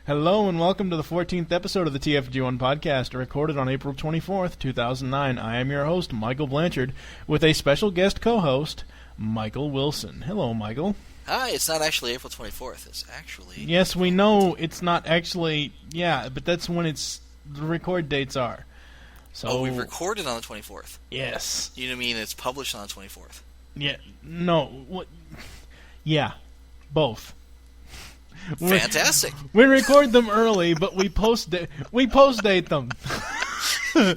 Hello and welcome to the 14th episode of the TFG1 podcast, recorded on April 24th, 2009. I am your host, Michael Blanchard, with a special guest co-host, Michael Wilson. Hello, Michael. Hi, it's not actually April 24th. It's actually... Yes, we know it's not actually... Yeah, but that's when the record dates are. So we recorded on the 24th. Yes. You mean it's published on the 24th? Yeah. No. What? Yeah. Both. Fantastic. We record them early, but we post date them. You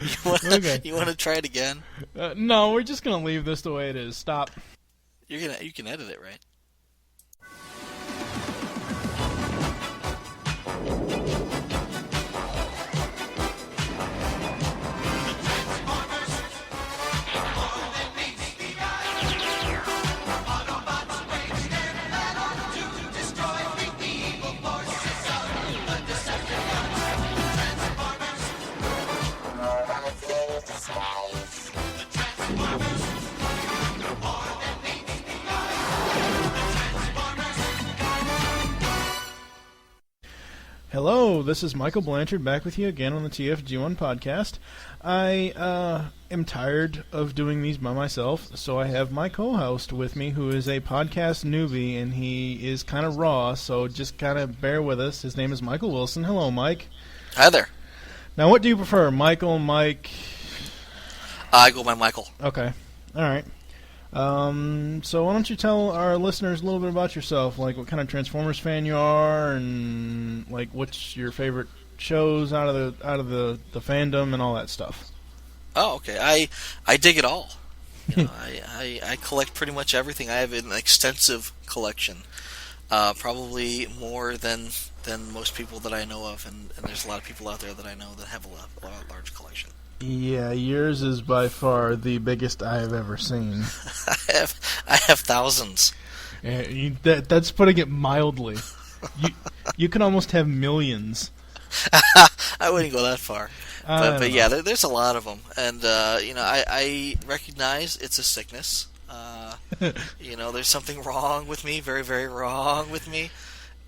want to try it again? No, we're just gonna leave this the way it is. Stop. You can edit it, right? Hello, this is Michael Blanchard back with you again on the TFG1 podcast. I am tired of doing these by myself, so I have my co-host with me who is a podcast newbie, and he is kind of raw, so just kind of bear with us. His name is Michael Wilson. Hello, Mike. Hi there. Now, what do you prefer, Michael, Mike? I go by Michael. Okay. All right. So why don't you tell our listeners a little bit about yourself, like what kind of Transformers fan you are, and like what's your favorite shows out of the fandom and all that stuff. Oh, okay. I dig it all. I collect pretty much everything. I have an extensive collection, probably more than most people that I know of, and there's a lot of people out there that I know that have a large collection. Yeah, yours is by far the biggest I have ever seen. I have thousands. Yeah, that's putting it mildly. You can almost have millions. I wouldn't go that far, but yeah, there's a lot of them, and I recognize it's a sickness. There's something wrong with me, very, very wrong with me,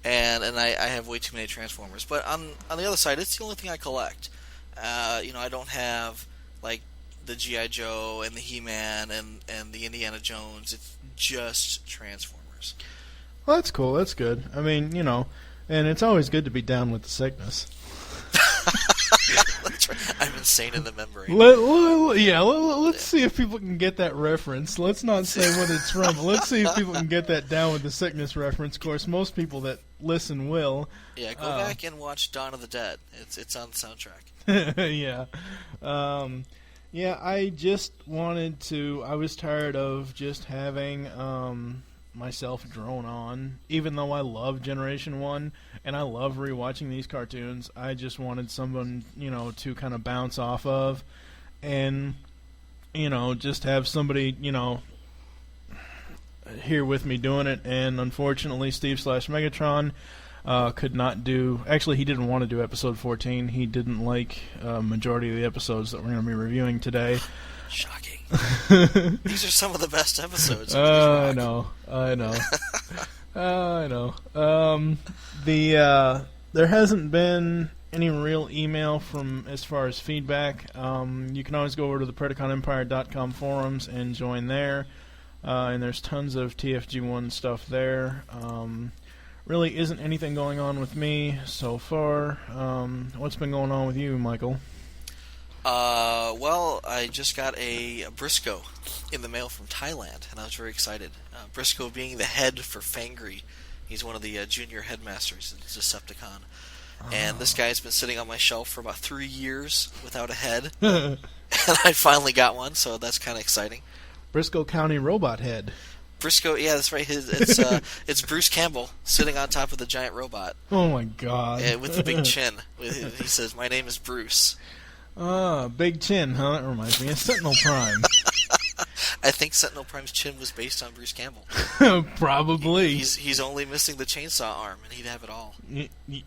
and I have way too many Transformers. But on the other side, it's the only thing I collect. I don't have like the G.I. Joe and the He-Man and the Indiana Jones. It's just Transformers. Well, that's cool. That's good. I mean, and it's always good to be down with the sickness. That's right. I'm insane in the membrane. Let's see if people can get that reference. Let's not say what it's from. But let's see if people can get that down with the sickness reference. Of course, most people that listen will. Yeah, go back and watch Dawn of the Dead. It's on the soundtrack. Yeah. I just wanted to... I was tired of just having myself drone on. Even though I love Generation 1 and I love rewatching these cartoons, I just wanted someone, to kind of bounce off of and, just have somebody, here with me doing it. And unfortunately, Steve/Megatron... could not do... Actually, he didn't want to do episode 14. He didn't like majority of the episodes that we're going to be reviewing today. Shocking. These are some of the best episodes. I know. There hasn't been any real email from as far as feedback. You can always go over to the PecanCtMichael.com forums and join there. And there's tons of TFG1 stuff there. Really isn't anything going on with me so far. What's been going on with you, Michael? Well, I just got a Briscoe in the mail from Thailand, and I was very excited. Briscoe being the head for Fangry. He's one of the junior headmasters in Decepticon. And this guy's been sitting on my shelf for about 3 years without a head. And I finally got one, so that's kind of exciting. Briscoe County Robot Head. Briscoe, yeah, that's right. It's Bruce Campbell sitting on top of the giant robot. Oh my God! With the big chin. He says, "My name is Bruce." Big chin, huh? That reminds me of Sentinel Prime. I think Sentinel Prime's chin was based on Bruce Campbell. Probably. He's only missing the chainsaw arm, and he'd have it all.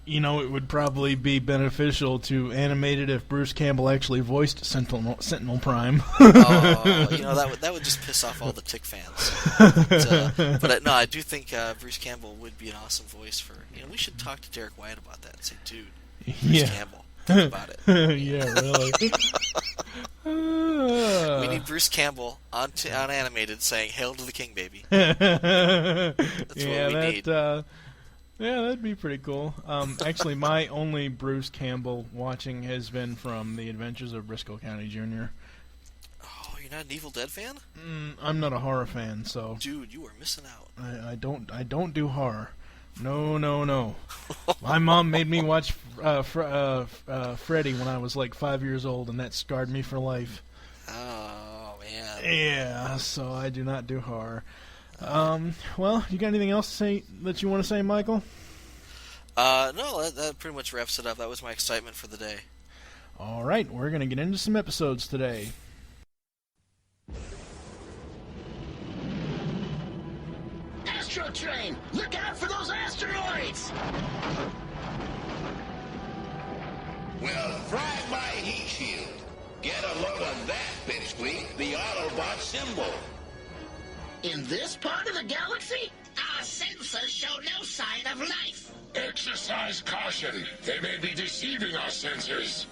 You know, it would probably be beneficial to animate it if Bruce Campbell actually voiced Sentinel Prime. Oh, you know, that would just piss off all the Tick fans. But no, I do think Bruce Campbell would be an awesome voice for. You know, we should talk to Derek White about that and say, dude, Bruce Campbell. Think about it. Yeah, really. We need Bruce Campbell on animated saying "Hail to the King, baby." That's what we need. Yeah, that'd be pretty cool. Actually, my only Bruce Campbell watching has been from The Adventures of Briscoe County Jr. Oh, you're not an Evil Dead fan? I'm not a horror fan, so. Dude, you are missing out. I don't do horror. No. My mom made me watch Freddy when I was like 5 years old, and that scarred me for life. Oh, man. Yeah, so I do not do horror. Well, you got anything else to say that you want to say, Michael? No, that pretty much wraps it up. That was my excitement for the day. All right, we're going to get into some episodes today. Astro Train! Look out for those asteroids! Well, fry my heat shield. Get a load of that, pipsqueak, the Autobot symbol. In this part of the galaxy? Our sensors show no sign of life. Exercise caution. They may be deceiving our sensors.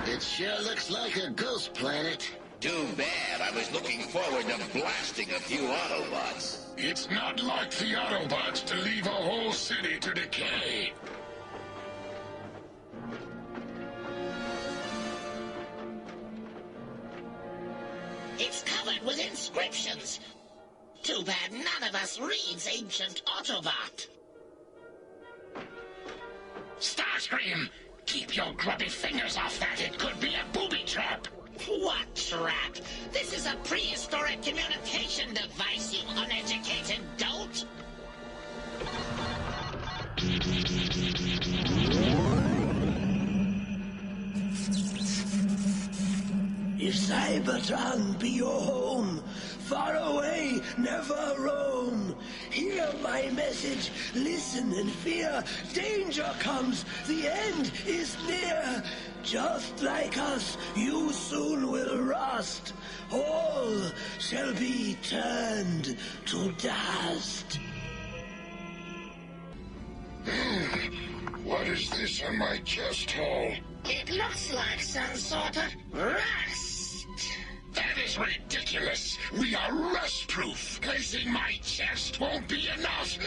It sure looks like a ghost planet. Too bad. I was looking forward to blasting a few Autobots. It's not like the Autobots to leave a whole city to decay. It's covered with inscriptions. Too bad none of us reads ancient Autobot. Starscream! Keep your grubby fingers off that. It could be a booby trap. What trap? This is a prehistoric communication device, you uneducated dolt. If Cybertron be your home, far away, never roam. Hear my message, listen and fear. Danger comes, the end is near. Just like us, you soon will rust. All shall be turned to dust. What is this on my chest hole? It looks like some sort of rust. That is ridiculous. We are rust-proof. Placing my chest won't be enough.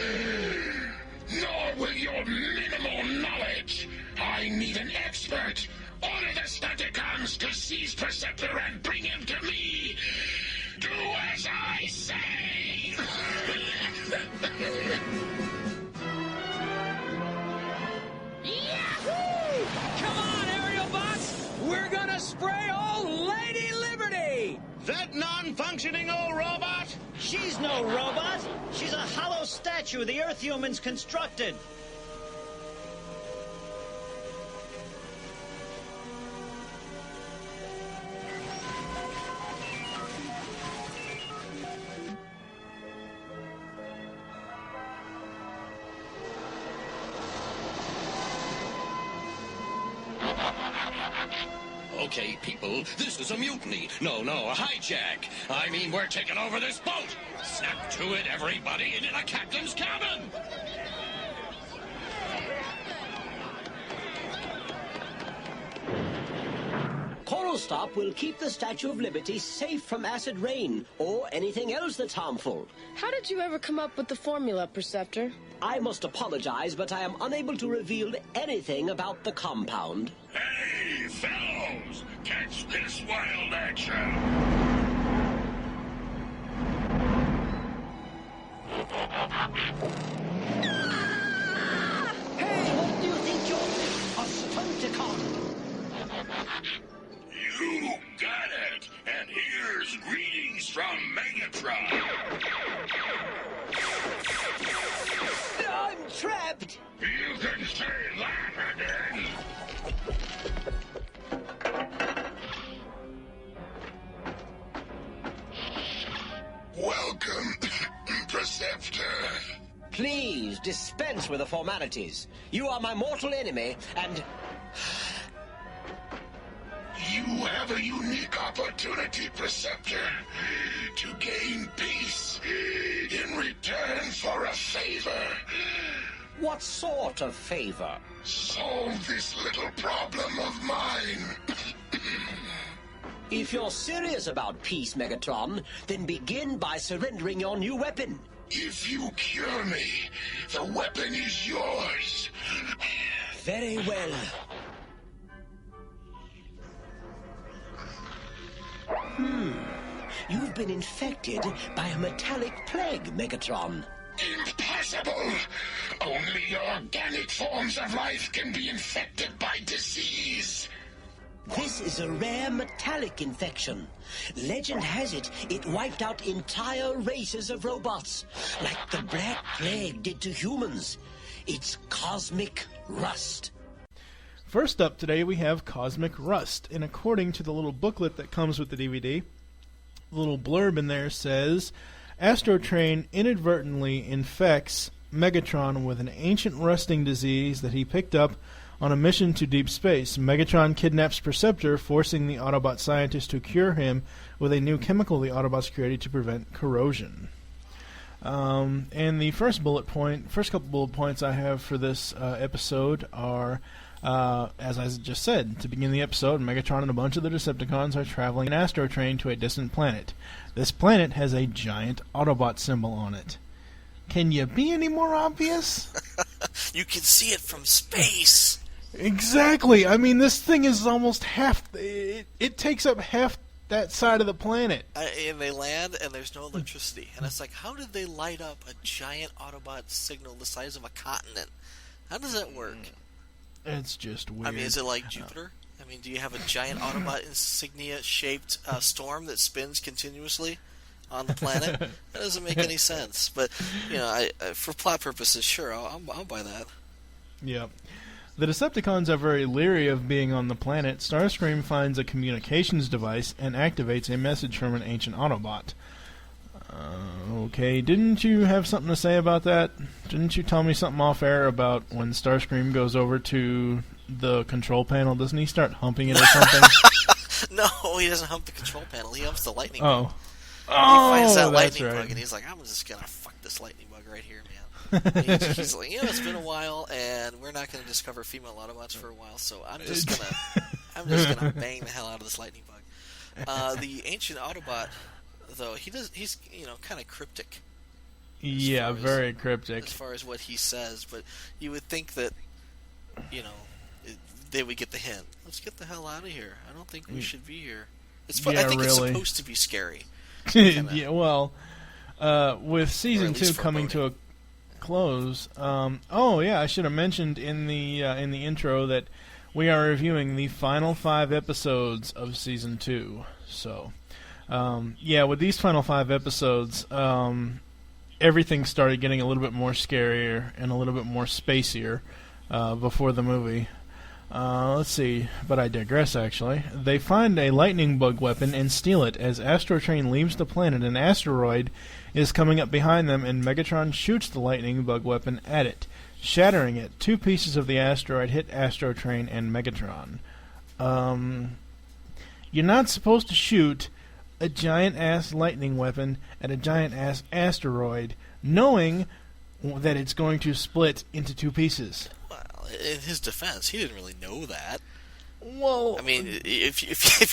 Nor will your minimal knowledge. I need an expert. Order the Stunticons to seize Perceptor and bring him to me. Do as I say. Yahoo! Come on, aerial bots! We're gonna spray old Lady Liberty! That non-functioning old robot? She's no robot. She's a hollow statue the Earth humans constructed. Okay, people, this is a mutiny. No, a hijack. I mean, we're taking over this boat. Snap to it, everybody, into the captain's cabin. Coral Stop will keep the Statue of Liberty safe from acid rain or anything else that's harmful. How did you ever come up with the formula, Perceptor? I must apologize, but I am unable to reveal anything about the compound. Hey, fellows! Catch this wild action! Hey, what do you think you're... a Stunticon? You got it! And here's greetings from Megatron! I'm trapped! You can say that Welcome, Preceptor. Please dispense with the formalities. You are my mortal enemy, and... You have a unique opportunity, Preceptor, to gain peace in return for a favor. What sort of favor? Solve this little problem of mine. If you're serious about peace, Megatron, then begin by surrendering your new weapon. If you cure me, the weapon is yours. Very well. You've been infected by a metallic plague, Megatron. Impossible! Only organic forms of life can be infected by disease. This is a rare metallic infection. Legend has it, it wiped out entire races of robots, like the Black Plague did to humans. It's cosmic rust. First up today we have Cosmic Rust, and according to the little booklet that comes with the DVD, the little blurb in there says, Astrotrain inadvertently infects Megatron with an ancient rusting disease that he picked up on a mission to deep space. Megatron kidnaps Perceptor, forcing the Autobot scientists to cure him with a new chemical the Autobots created to prevent corrosion. And the first couple bullet points I have for this episode are, as I just said, to begin the episode, Megatron and a bunch of the Decepticons are traveling an Astrotrain to a distant planet. This planet has a giant Autobot symbol on it. Can you be any more obvious? You can see it from space. Exactly. I mean, this thing is almost half... It takes up half that side of the planet. And they land, and there's no electricity. And it's like, how did they light up a giant Autobot signal the size of a continent? How does that work? It's just weird. I mean, is it like Jupiter? I mean, do you have a giant Autobot insignia-shaped storm that spins continuously on the planet? That doesn't make any sense. But, you know, for plot purposes, sure, I'll buy that. Yep. The Decepticons are very leery of being on the planet. Starscream finds a communications device and activates a message from an ancient Autobot. Okay, didn't you have something to say about that? Didn't you tell me something off-air about when Starscream goes over to the control panel? Doesn't he start humping it or something? No, he doesn't hump the control panel. He humps the lightning bug. He finds that lightning right. bug, and he's like, I'm just going to fuck this lightning bug right here, man. He's like, it's been a while, and we're not going to discover female Autobots for a while, so I'm just gonna bang the hell out of this lightning bug. The ancient Autobot, though, he's kind of cryptic. Yeah, very cryptic as far as what he says. But you would think that they would get the hint. Let's get the hell out of here. I don't think we should be here. I think it's supposed to be scary. Yeah, well, with season 2 coming to a close. I should have mentioned in the intro that we are reviewing the final 5 episodes of season 2. So, with these final 5 episodes, everything started getting a little bit more scarier and a little bit more spacier before the movie. Let's see, but I digress, actually. They find a lightning bug weapon and steal it. As Astrotrain leaves the planet, an asteroid is coming up behind them, and Megatron shoots the lightning bug weapon at it, shattering it. 2 pieces of the asteroid hit Astrotrain and Megatron. You're not supposed to shoot a giant-ass lightning weapon at a giant-ass asteroid, knowing that it's going to split into 2 pieces. In his defense, he didn't really know that. Well, I mean, if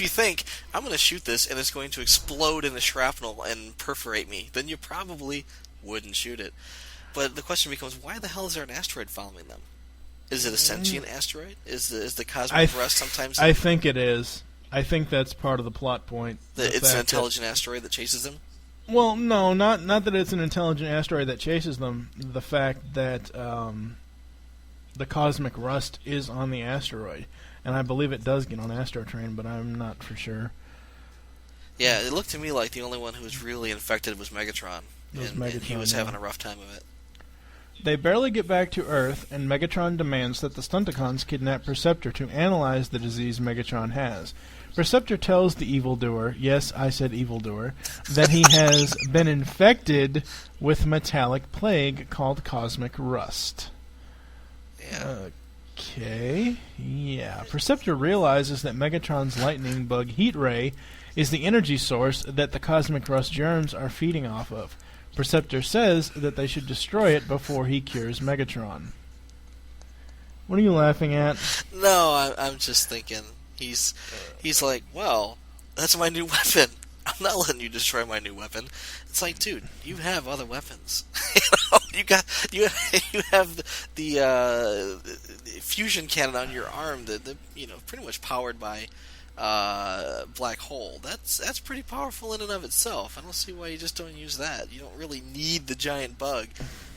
you think I'm going to shoot this and it's going to explode in the shrapnel and perforate me, then you probably wouldn't shoot it. But the question becomes, why the hell is there an asteroid following them? Is it a sentient asteroid? Is the cosmic rust sometimes? I think it is. I think that's part of the plot point. It's an intelligent asteroid that chases them? Well, no, not that it's an intelligent asteroid that chases them. The fact that the cosmic rust is on the asteroid, and I believe it does get on Astrotrain, but I'm not for sure. Yeah, it looked to me like the only one who was really infected was Megatron, and he was having a rough time of it. They barely get back to Earth, and Megatron demands that the Stunticons kidnap Perceptor to analyze the disease Megatron has. Perceptor tells the evildoer, yes, I said evildoer, that he has been infected with metallic plague called cosmic rust. Yeah. Okay. Yeah. Perceptor realizes that Megatron's lightning bug heat ray is the energy source that the cosmic rust germs are feeding off of. Perceptor says that they should destroy it before he cures Megatron. What are you laughing at? No, I'm just thinking. He's like, well, that's my new weapon. I'm not letting you destroy my new weapon. It's like, dude, you have other weapons. you have the fusion cannon on your arm that pretty much powered by black hole. That's pretty powerful in and of itself. I don't see why you just don't use that. You don't really need the giant bug,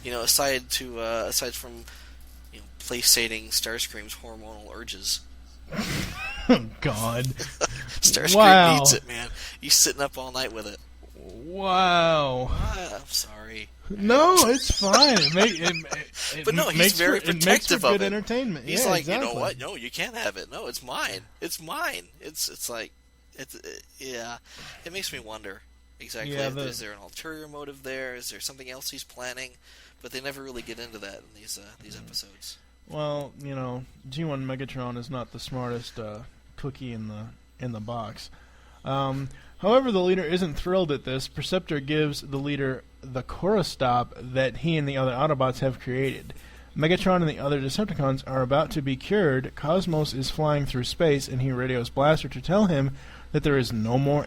aside from placating Starscream's hormonal urges. Oh, God. Starscream needs it, man. He's sitting up all night with it. Wow. I'm sorry. No, it's fine. But no, he's very protective of it. Good entertainment. He's yeah, like, exactly. You know what? No, you can't have it. No, it's mine. It's mine. It's like, yeah. It makes me wonder exactly. Is there an ulterior motive there? Is there something else he's planning? But they never really get into that in these episodes. Well, G1 Megatron is not the smartest cookie in the box. However, the leader isn't thrilled at this. Perceptor gives the leader the Corostop that he and the other Autobots have created. Megatron and the other Decepticons are about to be cured. Cosmos is flying through space, and he radios Blaster to tell him that there is no more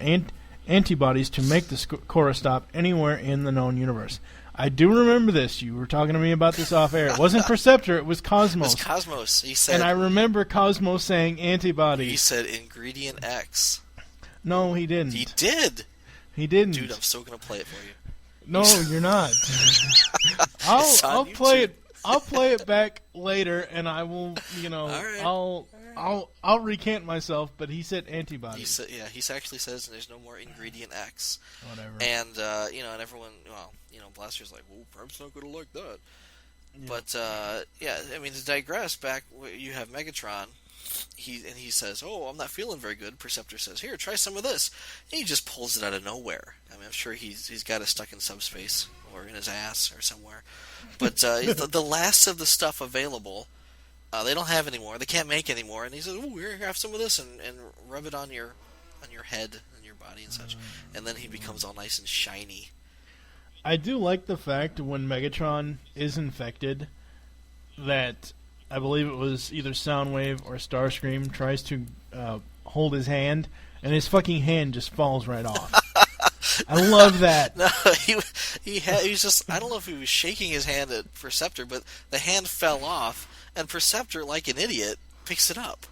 antibodies to make the Corostop anywhere in the known universe. I do remember this. You were talking to me about this off air. It wasn't Perceptor, it was Cosmos. It was Cosmos. He said, and I remember Cosmos saying antibodies. He said Ingredient X. No, he didn't. He did. He didn't. Dude, I'm still gonna play it for you. No, you're not. I'll play it. I'll play it back later, and I will. Right. I'll recant myself. But he said antibodies. He actually says there's no more Ingredient X. Whatever. And and everyone, Blaster's like, well, perhaps not gonna like that. Yeah. But I mean, to digress back, you have Megatron. He says, "Oh, I'm not feeling very good." Perceptor says, "Here, try some of this." And he just pulls it out of nowhere. I mean, I'm sure he's got it stuck in subspace or in his ass or somewhere. But the last of the stuff available, they don't have anymore. They can't make anymore. And he says, "Oh, here, have some of this and rub it on your head and your body and such." And then he becomes all nice and shiny. I do like the fact when Megatron is infected that I believe it was either Soundwave or Starscream tries to hold his hand, and his fucking hand just falls right off. I love that. No, he was just, I don't know if he was shaking his hand at Perceptor, but the hand fell off, and Perceptor, like an idiot, picks it up.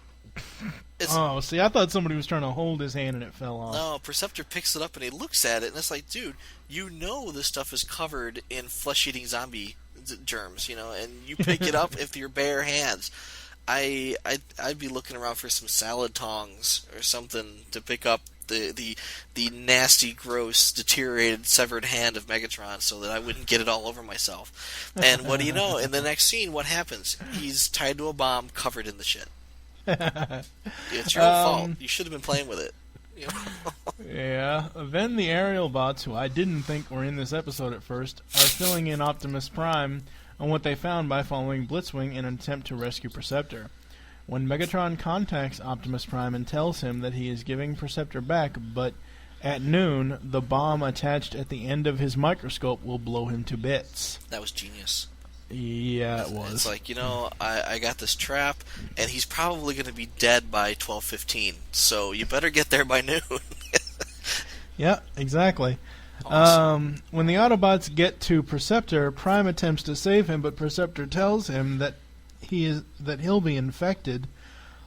See, I thought somebody was trying to hold his hand and it fell off. No, Perceptor picks it up and he looks at it, and it's like, dude, this stuff is covered in flesh-eating zombie germs, and you pick it up with your bare hands. I'd be looking around for some salad tongs or something to pick up the nasty, gross, deteriorated, severed hand of Megatron so that I wouldn't get it all over myself. And what do you know? In the next scene, what happens? He's tied to a bomb, covered in the shit. It's your own fault. You should have been playing with it. Yeah. Then the aerial bots, who I didn't think were in this episode at first, are filling in Optimus Prime on what they found by following Blitzwing in an attempt to rescue Perceptor. When Megatron contacts Optimus Prime and tells him that he is giving Perceptor back, but at noon, the bomb attached at the end of his microscope will blow him to bits. That was genius. Yeah, it was. It's like, I got this trap, and he's probably going to be dead by 12:15, so you better get there by noon. Yeah, exactly. Awesome. When the Autobots get to Perceptor, Prime attempts to save him, but Perceptor tells him that he'll be infected.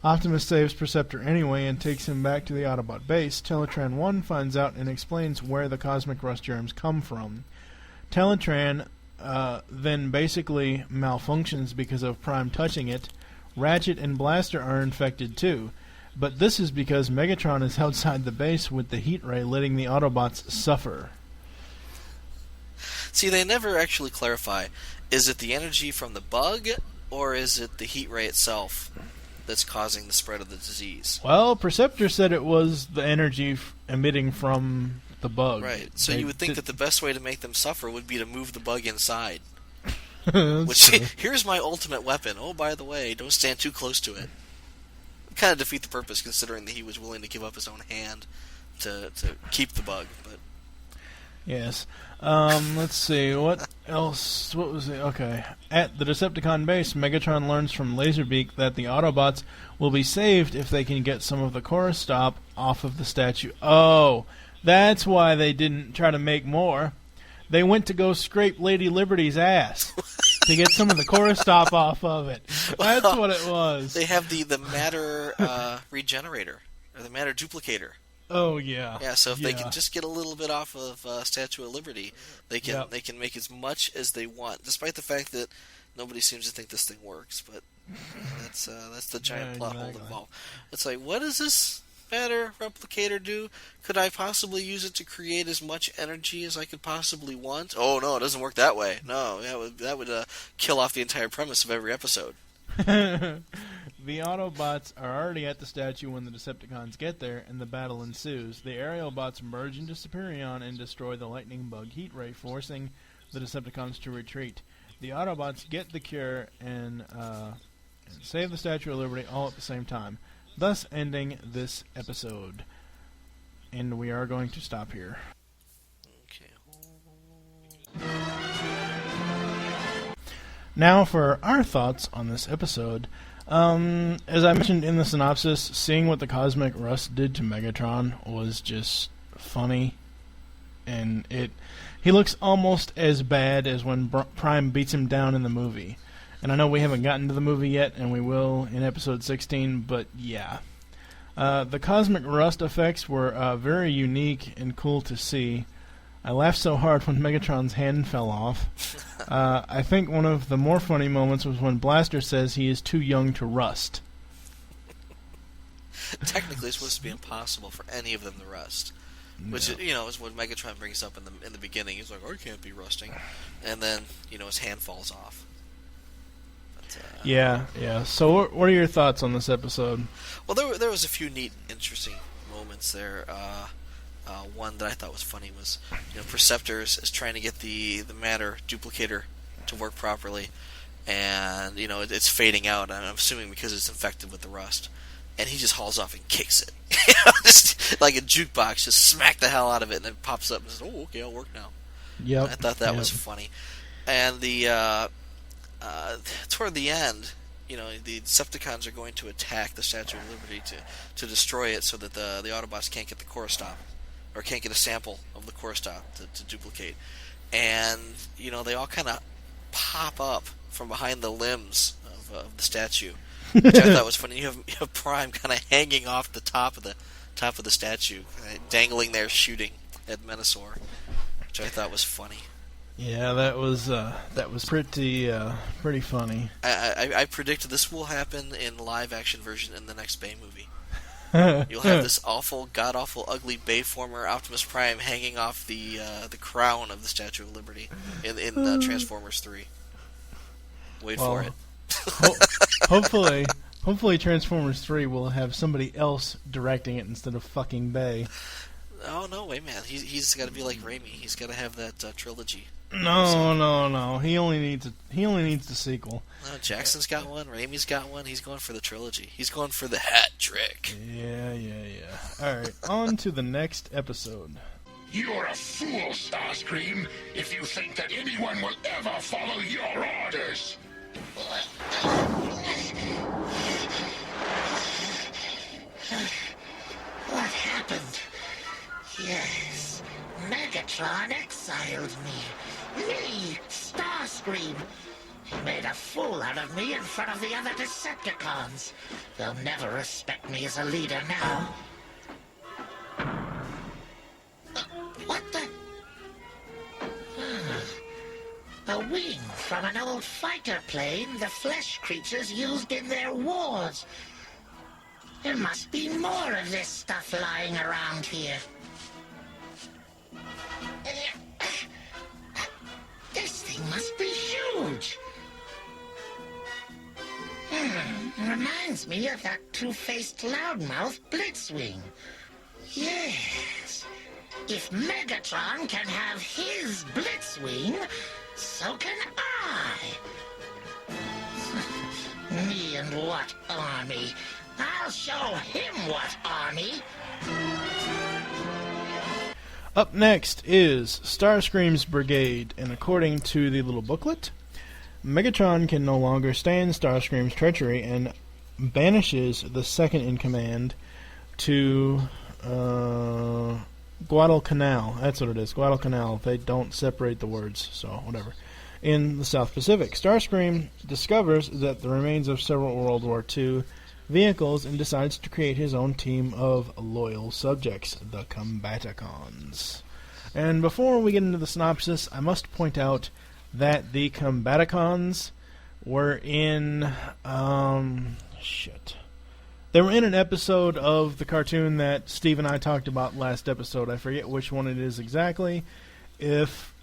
Optimus saves Perceptor anyway and takes him back to the Autobot base. Teletran 1 finds out and explains where the cosmic rust germs come from. Teletran then basically malfunctions because of Prime touching it. Ratchet and Blaster are infected too, but this is because Megatron is outside the base with the heat ray letting the Autobots suffer. See, they never actually clarify. Is it the energy from the bug, or is it the heat ray itself that's causing the spread of the disease? Well, Perceptor said it was the energy emitting from the bug. Right. So you would think that the best way to make them suffer would be to move the bug inside. Which here's my ultimate weapon. Oh, by the way, don't stand too close to it. Kind of defeat the purpose, considering that he was willing to give up his own hand to keep the bug. But yes. Let's see. What else? What was it? Okay. At the Decepticon base, Megatron learns from Laserbeak that the Autobots will be saved if they can get some of the chorus stop off of the statue. Oh, that's why they didn't try to make more. They went to go scrape Lady Liberty's ass to get some of the chorus stop off of it. That's what it was. They have the matter regenerator, or the matter duplicator. Oh, yeah. Yeah, so if they can just get a little bit off of Statue of Liberty, they can make as much as they want, despite the fact that nobody seems to think this thing works. But that's the giant plot hole involved. It's like, what does this matter replicator do? Could I possibly use it to create as much energy as I could possibly want? Oh no, it doesn't work that way. No, that would kill off the entire premise of every episode. The Autobots are already at the statue when the Decepticons get there, and the battle ensues. The aerial bots merge into Superion and destroy the lightning bug heat ray, forcing the Decepticons to retreat. The Autobots get the cure and save the Statue of Liberty all at the same time, thus ending this episode. And we are going to stop here. Okay. Now for our thoughts on this episode. As I mentioned in the synopsis, seeing what the Cosmic Rust did to Megatron was just funny. And he looks almost as bad as when Prime beats him down in the movie. And I know we haven't gotten to the movie yet, and we will in episode 16, but yeah. The Cosmic Rust effects were very unique and cool to see. I laughed so hard when Megatron's hand fell off. I think one of the more funny moments was when Blaster says he is too young to rust. Technically, it's supposed to be impossible for any of them to rust. Which, is what Megatron brings up in the beginning. He's like, I can't be rusting. And then, his hand falls off. But, yeah. So what are your thoughts on this episode? Well, there was a few neat, interesting moments there. One that I thought was funny was, Perceptor is trying to get the matter duplicator to work properly. And, it's fading out. I'm assuming because it's infected with the rust. And he just hauls off and kicks it. Just like a jukebox, just smack the hell out of it, and it pops up and says, oh, okay, it'll work now. Yep. I thought that was funny. And the toward the end, the Decepticons are going to attack the Statue of Liberty to destroy it so that the Autobots can't get the core stop, or can't get a sample of the core stop to duplicate. And, they all kind of pop up from behind the limbs of the statue. Which I thought was funny. You have Prime kind of hanging off the top of the statue, dangling there, shooting at Menasor, which I thought was funny. Yeah, that was pretty funny. I predict this will happen in live action version in the next Bay movie. You'll have this awful, god awful, ugly Bayformer Optimus Prime hanging off the crown of the Statue of Liberty in Transformers 3. Wait for it. Hopefully Transformers 3 will have somebody else directing it instead of fucking Bay. Oh, no way, man. He's got to be like Raimi. He's got to have that trilogy. No. He only needs the sequel. No, Jackson's got one. Raimi's got one. He's going for the trilogy. He's going for the hat trick. Yeah. Alright, on to the next episode. You're a fool, Starscream, if you think that anyone will ever follow your orders. What happened? Yes, Megatron exiled me. Me, Starscream. He made a fool out of me in front of the other Decepticons. They'll never respect me as a leader now. What the? A wing from an old fighter plane the flesh creatures used in their wars. There must be more of this stuff lying around here. reminds me of that two-faced loudmouth Blitzwing. Yes. If Megatron can have his Blitzwing, so can I. Me and what army? I'll show him what army. Up next is Starscream's Brigade, and according to the little booklet, Megatron can no longer stand Starscream's treachery and banishes the second-in-command to Guadalcanal. That's what it is, Guadalcanal. They don't separate the words, so whatever. In the South Pacific, Starscream discovers that the remains of several World War II vehicles and decides to create his own team of loyal subjects, the Combaticons. And before we get into the synopsis, I must point out that the Combaticons were in they were in an episode of the cartoon that Steve and I talked about last episode. I forget which one it is exactly. If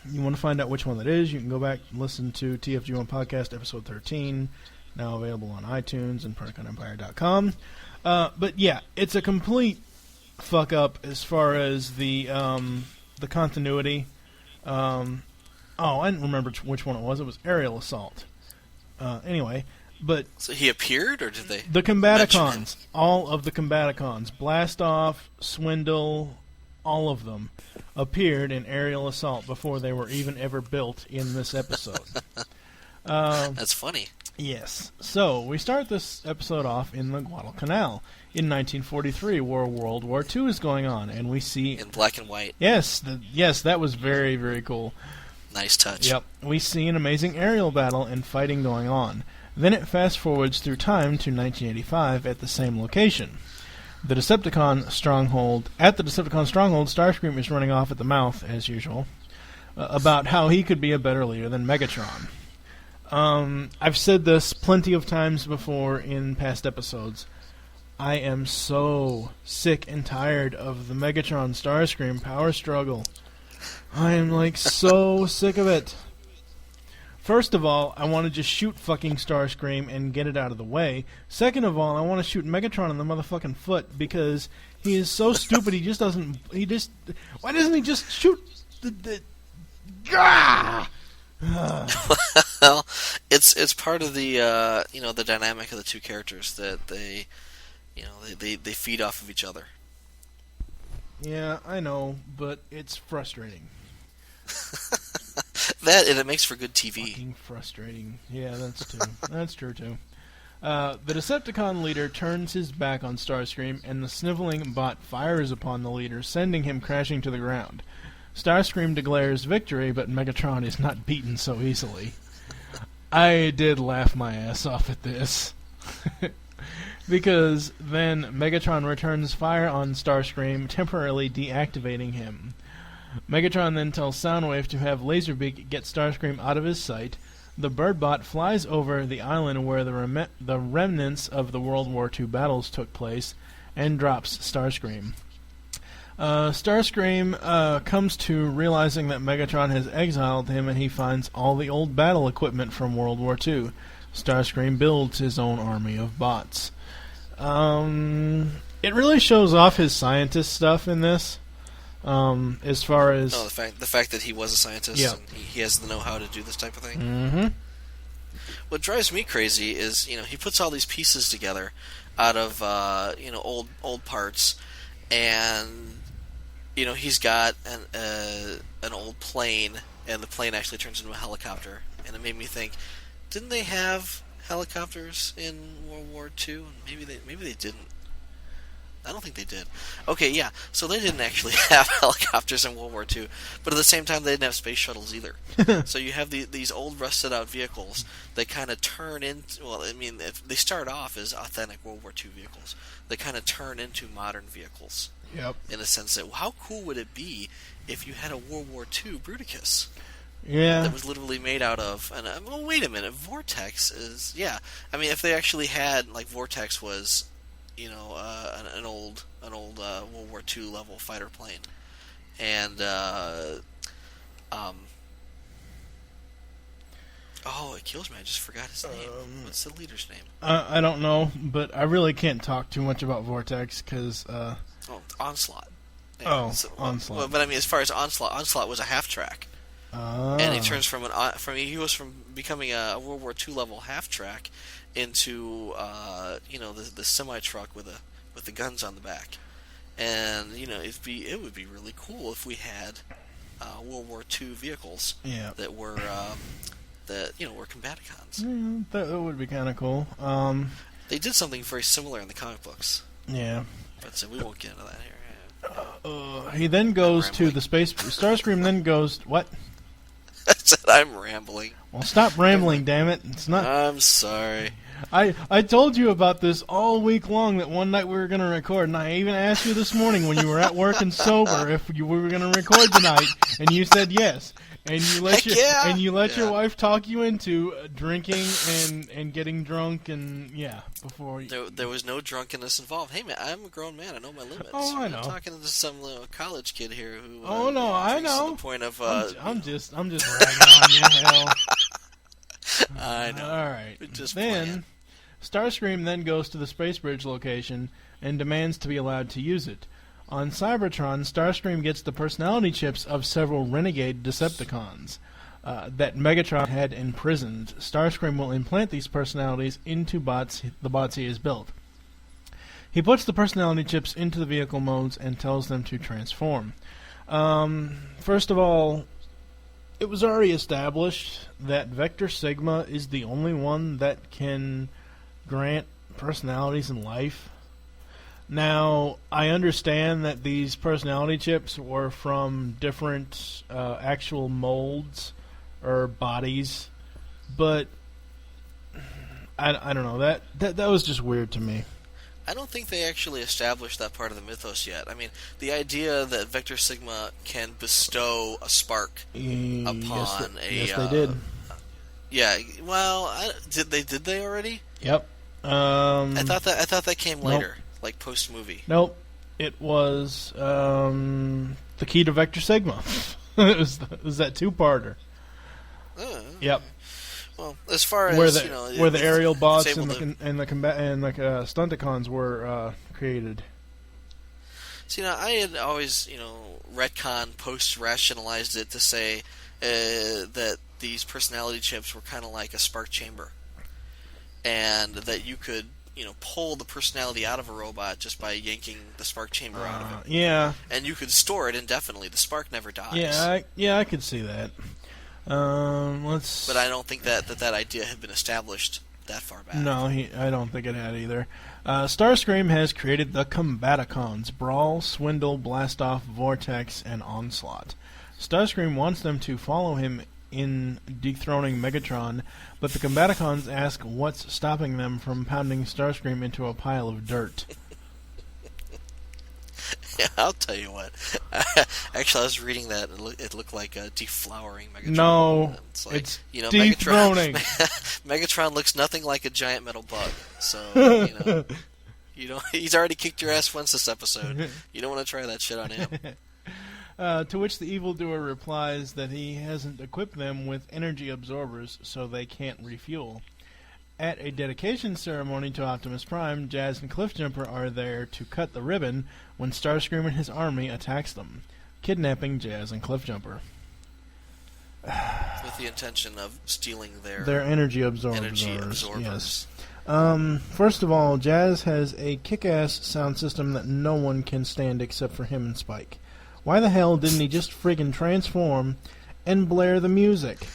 you want to find out which one that is, you can go back and listen to TFG1 Podcast episode 13, now available on iTunes and PecanCtMichael.com. But yeah, it's a complete fuck up as far as the continuity. I didn't remember which one it was. It was Aerial Assault. Anyway, but so he appeared, or did they? The Combaticons, all of the Combaticons, Blastoff, Swindle, all of them appeared in Aerial Assault before they were even ever built in this episode. That's funny. Yes. So we start this episode off in the Guadalcanal. In 1943, World War II is going on, and we see in black and white. Yes, yes, that was very, very cool. Nice touch. Yep. We see an amazing aerial battle and fighting going on. Then it fast forwards through time to 1985 at the same location. At the Decepticon stronghold, Starscream is running off at the mouth, as usual, about how he could be a better leader than Megatron. I've said this plenty of times before in past episodes. I am so sick and tired of the Megatron Starscream power struggle. I am, so sick of it. First of all, I want to just shoot fucking Starscream and get it out of the way. Second of all, I want to shoot Megatron in the motherfucking foot because he is so stupid. Why doesn't he just shoot the Well, it's part of the the dynamic of the two characters that they feed off of each other. Yeah, I know, but it's frustrating. That, and it makes for good TV. Fucking frustrating. Yeah, that's true too. The Decepticon leader turns his back on Starscream, and the sniveling bot fires upon the leader, sending him crashing to the ground. Starscream declares victory, but Megatron is not beaten so easily. I did laugh my ass off at this. Because then Megatron returns fire on Starscream, temporarily deactivating him. Megatron then tells Soundwave to have Laserbeak get Starscream out of his sight. The Birdbot flies over the island where the remnants of the World War II battles took place and drops Starscream. Starscream comes to realizing that Megatron has exiled him, and he finds all the old battle equipment from World War II. Starscream builds his own army of bots. It really shows off his scientist stuff in this. As far as the fact that he was a scientist, yeah. And he has the know-how to do this type of thing. Mm-hmm. What drives me crazy is he puts all these pieces together out of old parts, and he's got an old plane, and the plane actually turns into a helicopter, and it made me think, didn't they have helicopters in World War II? Maybe they didn't. I don't think they did. Okay, yeah. So they didn't actually have helicopters in World War II, but at the same time, they didn't have space shuttles either. So you have these old, rusted-out vehicles that kind of turn into... Well, I mean, they start off as authentic World War II vehicles. They kind of turn into modern vehicles. Yep. In a sense that, how cool would it be if you had a World War II Bruticus? Yeah. That was literally made out of... And well, wait a minute. Vortex is... Yeah. I mean, if they actually had... Vortex was... an old World War II level fighter plane, and kills me. I just forgot his name. What's the leader's name? I don't know, but I really can't talk too much about Vortex because. Onslaught. Yeah, Onslaught. Well, but I mean, as far as Onslaught was a half track, and he turns from he goes from becoming a World War II level half track into the semi truck with the guns on the back, and it would be really cool if we had World War II vehicles that were were Combaticons. Yeah, that would be kind of cool. They did something very similar in the comic books. Yeah. But we won't get into that here. He then goes to the space. Starscream then goes. What? I said I'm rambling. Well, stop rambling, damn it! It's not. I'm sorry. I told you about this all week long. That one night we were going to record, and I even asked you this morning when you were at work and sober if we were going to record tonight, and you said yes. And you let your wife talk you into drinking and getting drunk before there was no drunkenness involved. Hey man, I'm a grown man. I know my limits. Oh, I know. I'm talking to some little college kid here who. I know. To the point of. I'm just ragging on you. Hell. I know. All right. Just then, Starscream then goes to the space bridge location and demands to be allowed to use it. On Cybertron, Starscream gets the personality chips of several renegade Decepticons that Megatron had imprisoned. Starscream will implant these personalities into the bots he has built. He puts the personality chips into the vehicle modes and tells them to transform. First of all, it was already established that Vector Sigma is the only one that can grant personalities in life. Now, I understand that these personality chips were from different actual molds or bodies, but I don't know. That was just weird to me. I don't think they actually established that part of the mythos yet. I mean, the idea that Vector Sigma can bestow a spark upon Yes, they did. Yeah, well, did they already? Yep. I thought that came later. Like post-movie. Nope. It was the key to Vector Sigma. it was that two-parter. Yep. Well, as far as where the aerial bots and the Stunticons were created. See, I had always retcon post-rationalized it to say that these personality chips were kind of like a spark chamber, and that you could pull the personality out of a robot just by yanking the spark chamber out of it. Yeah. And you could store it indefinitely. The spark never dies. I could see that. But I don't think that idea had been established that far back. No, I don't think it had either. Starscream has created the Combaticons: Brawl, Swindle, Blastoff, Vortex, and Onslaught. Starscream wants them to follow him in dethroning Megatron, but the Combaticons ask what's stopping them from pounding Starscream into a pile of dirt. Yeah, I'll tell you what. Actually, I was reading that. It looked like deflowering Megatron. No, it's like, it's dethroning. Megatron looks nothing like a giant metal bug. So he's already kicked your ass once this episode. You don't want to try that shit on him. To which the evildoer replies that he hasn't equipped them with energy absorbers, so they can't refuel. At a dedication ceremony to Optimus Prime, Jazz and Cliffjumper are there to cut the ribbon when Starscream and his army attacks them, kidnapping Jazz and Cliffjumper. With the intention of stealing their energy absorbers. Yes. First of all, Jazz has a kick-ass sound system that no one can stand except for him and Spike. Why the hell didn't he just friggin' transform and blare the music?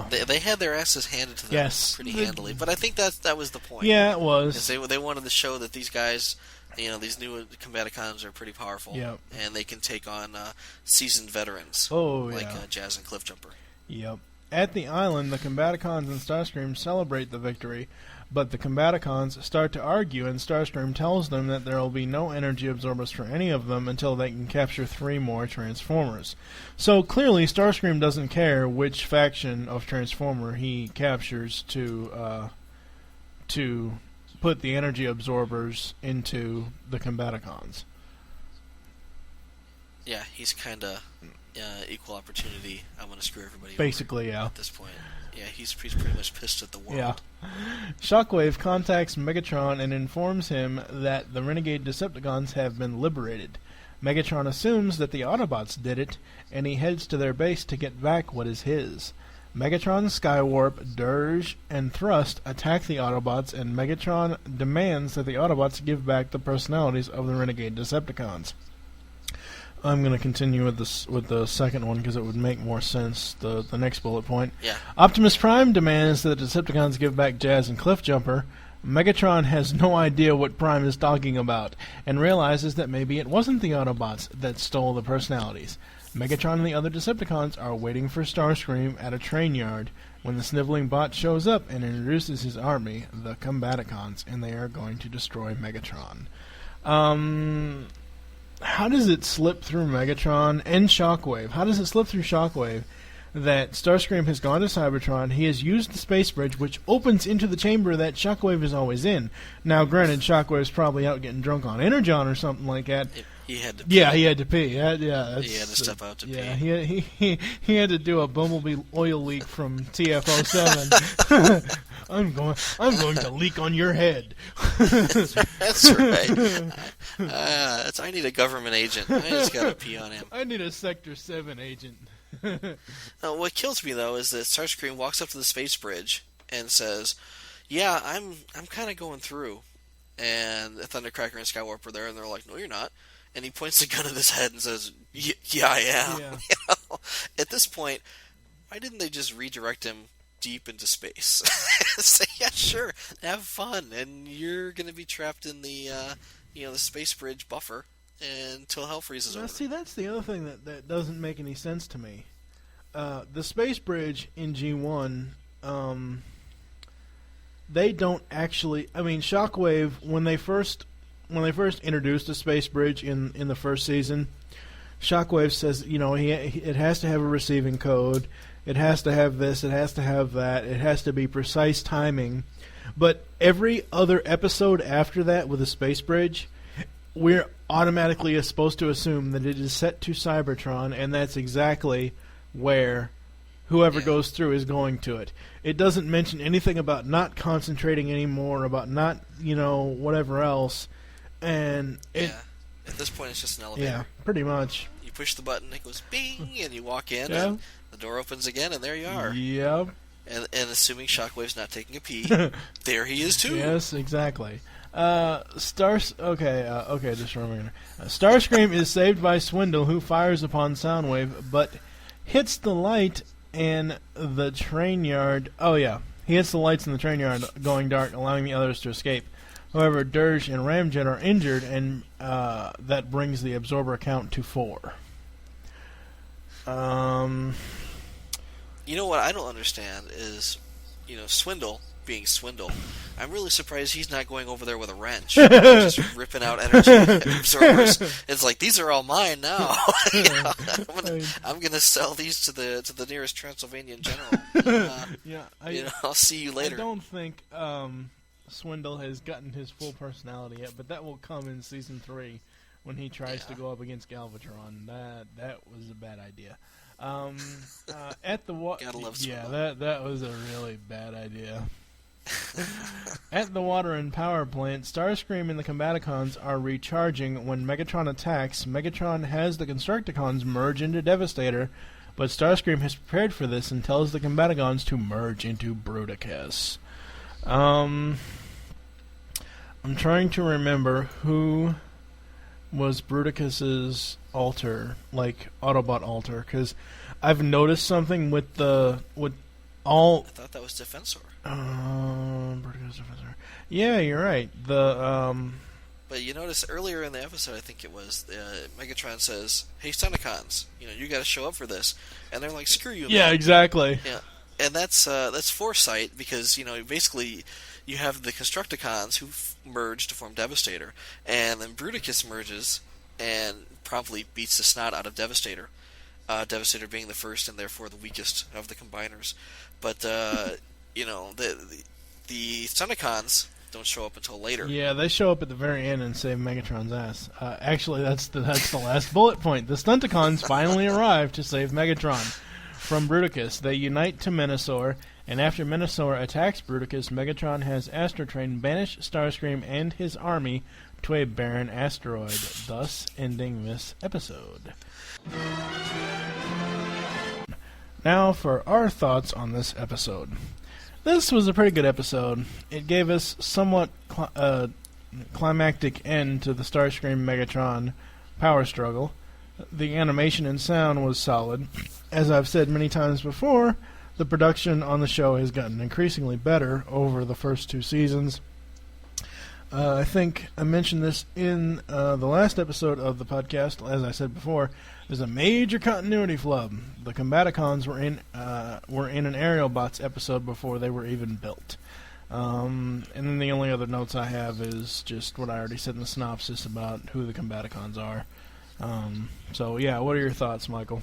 They had their asses handed to them pretty handily, but I think that was the point. Yeah, it was. They wanted to show that these guys, these new Combaticons are pretty powerful, and they can take on seasoned veterans like Jazz and Cliffjumper. Yep. At the island, the Combaticons and Starscream celebrate the victory, but the Combaticons start to argue, and Starscream tells them that there will be no energy absorbers for any of them until they can capture 3 more Transformers. So clearly, Starscream doesn't care which faction of Transformer he captures to put the energy absorbers into the Combaticons. Yeah, he's kind of equal opportunity. I'm going to screw everybody basically, over at this point. Yeah, he's pretty much pissed at the world. Yeah. Shockwave contacts Megatron and informs him that the renegade Decepticons have been liberated. Megatron assumes that the Autobots did it, and he heads to their base to get back what is his. Megatron, Skywarp, Dirge, and Thrust attack the Autobots, and Megatron demands that the Autobots give back the personalities of the renegade Decepticons. I'm going to continue with the second one because it would make more sense, the next bullet point. Yeah. Optimus Prime demands that the Decepticons give back Jazz and Cliffjumper. Megatron has no idea what Prime is talking about and realizes that maybe it wasn't the Autobots that stole the personalities. Megatron and the other Decepticons are waiting for Starscream at a train yard when the sniveling bot shows up and introduces his army, the Combaticons, and they are going to destroy Megatron. How does it slip through Megatron and Shockwave? How does it slip through Shockwave that Starscream has gone to Cybertron, he has used the space bridge, which opens into the chamber that Shockwave is always in. Now, granted, Shockwave's probably out getting drunk on Energon or something like that. He had to pee. Yeah, he had to pee. He had to step out to pee. Yeah, he had to do a Bumblebee oil leak from TF-07. I'm going to leak on your head. That's right. I need a government agent. I just got to pee on him. I need a Sector 7 agent. What kills me though is that Starscream walks up to the space bridge and says, "Yeah, I'm kind of going through." And Thundercracker and Skywarp are there, and they're like, "No, you're not." And he points the gun at his head and says, "Yeah, I am." Yeah. You know? At this point, why didn't they just redirect him deep into space? Say, "Yeah, sure, have fun," and you're going to be trapped in the the space bridge buffer until hell freezes over. See, that's the other thing that doesn't make any sense to me. The space bridge in G1, they don't actually. I mean, Shockwave, when they first introduced the space bridge in the first season, Shockwave says, it has to have a receiving code, it has to have this, it has to have that, it has to be precise timing. But every other episode after that with the space bridge, we're automatically supposed to assume that it is set to Cybertron, and that's exactly where whoever goes through is going to it. It doesn't mention anything about not concentrating anymore, about not, whatever else. And at this point it's just an elevator. Yeah, pretty much. You push the button, it goes bing, and you walk in, and the door opens again, and there you are. Yep. And assuming Shockwave's not taking a pee, there he is too. Yes, exactly. Just remember. Starscream is saved by Swindle, who fires upon Soundwave, but hits the light in the train yard. Oh yeah, he hits the lights in the train yard, going dark, allowing the others to escape. However, Dirge and Ramjet are injured, and that brings the absorber count to 4. You know what I don't understand is, Swindle being Swindle. I'm really surprised he's not going over there with a wrench, just ripping out energy absorbers. It's like, these are all mine now. I'm gonna sell these to the nearest Transylvanian general. I'll see you later. I don't think Swindle has gotten his full personality yet, but that will come in season 3 when he tries to go up against Galvatron. That was a bad idea. At the Gotta love Swindle. that was a really bad idea. At the water and power plant, Starscream and the Combaticons are recharging when Megatron attacks. Megatron has the Constructicons merge into Devastator, but Starscream has prepared for this and tells the Combaticons to merge into Bruticus. I'm trying to remember who was Bruticus's alter, like Autobot alter, because I've noticed something with all. I thought that was Defensor. Bruticus Defensor. Yeah, you're right. But you notice earlier in the episode, I think it was, Megatron says, "Hey, Stunticons, you got to show up for this," and they're like, "Screw you." Yeah, man. Exactly. Yeah, and that's foresight because basically you have the Constructicons who merge to form Devastator, and then Bruticus merges and promptly beats the snot out of Devastator. Devastator being the first and therefore the weakest of the combiners. But the Stunticons don't show up until later. Yeah, they show up at the very end and save Megatron's ass. Actually, that's the last bullet point. The Stunticons finally arrive to save Megatron from Bruticus. They unite to Menasor And after Minosaur attacks Bruticus, Megatron has Astrotrain banish Starscream and his army to a barren asteroid, thus ending this episode. Now for our thoughts on this episode. This was a pretty good episode. It gave us somewhat climactic end to the Starscream Megatron power struggle. The animation and sound was solid. As I've said many times before, the production on the show has gotten increasingly better over the first 2 seasons. I think I mentioned this in the last episode of the podcast. As I said before, there's a major continuity flub. The Combaticons were in an Aerial Bots episode before they were even built. And then the only other notes I have is just what I already said in the synopsis about who the Combaticons are. So yeah, what are your thoughts, Michael?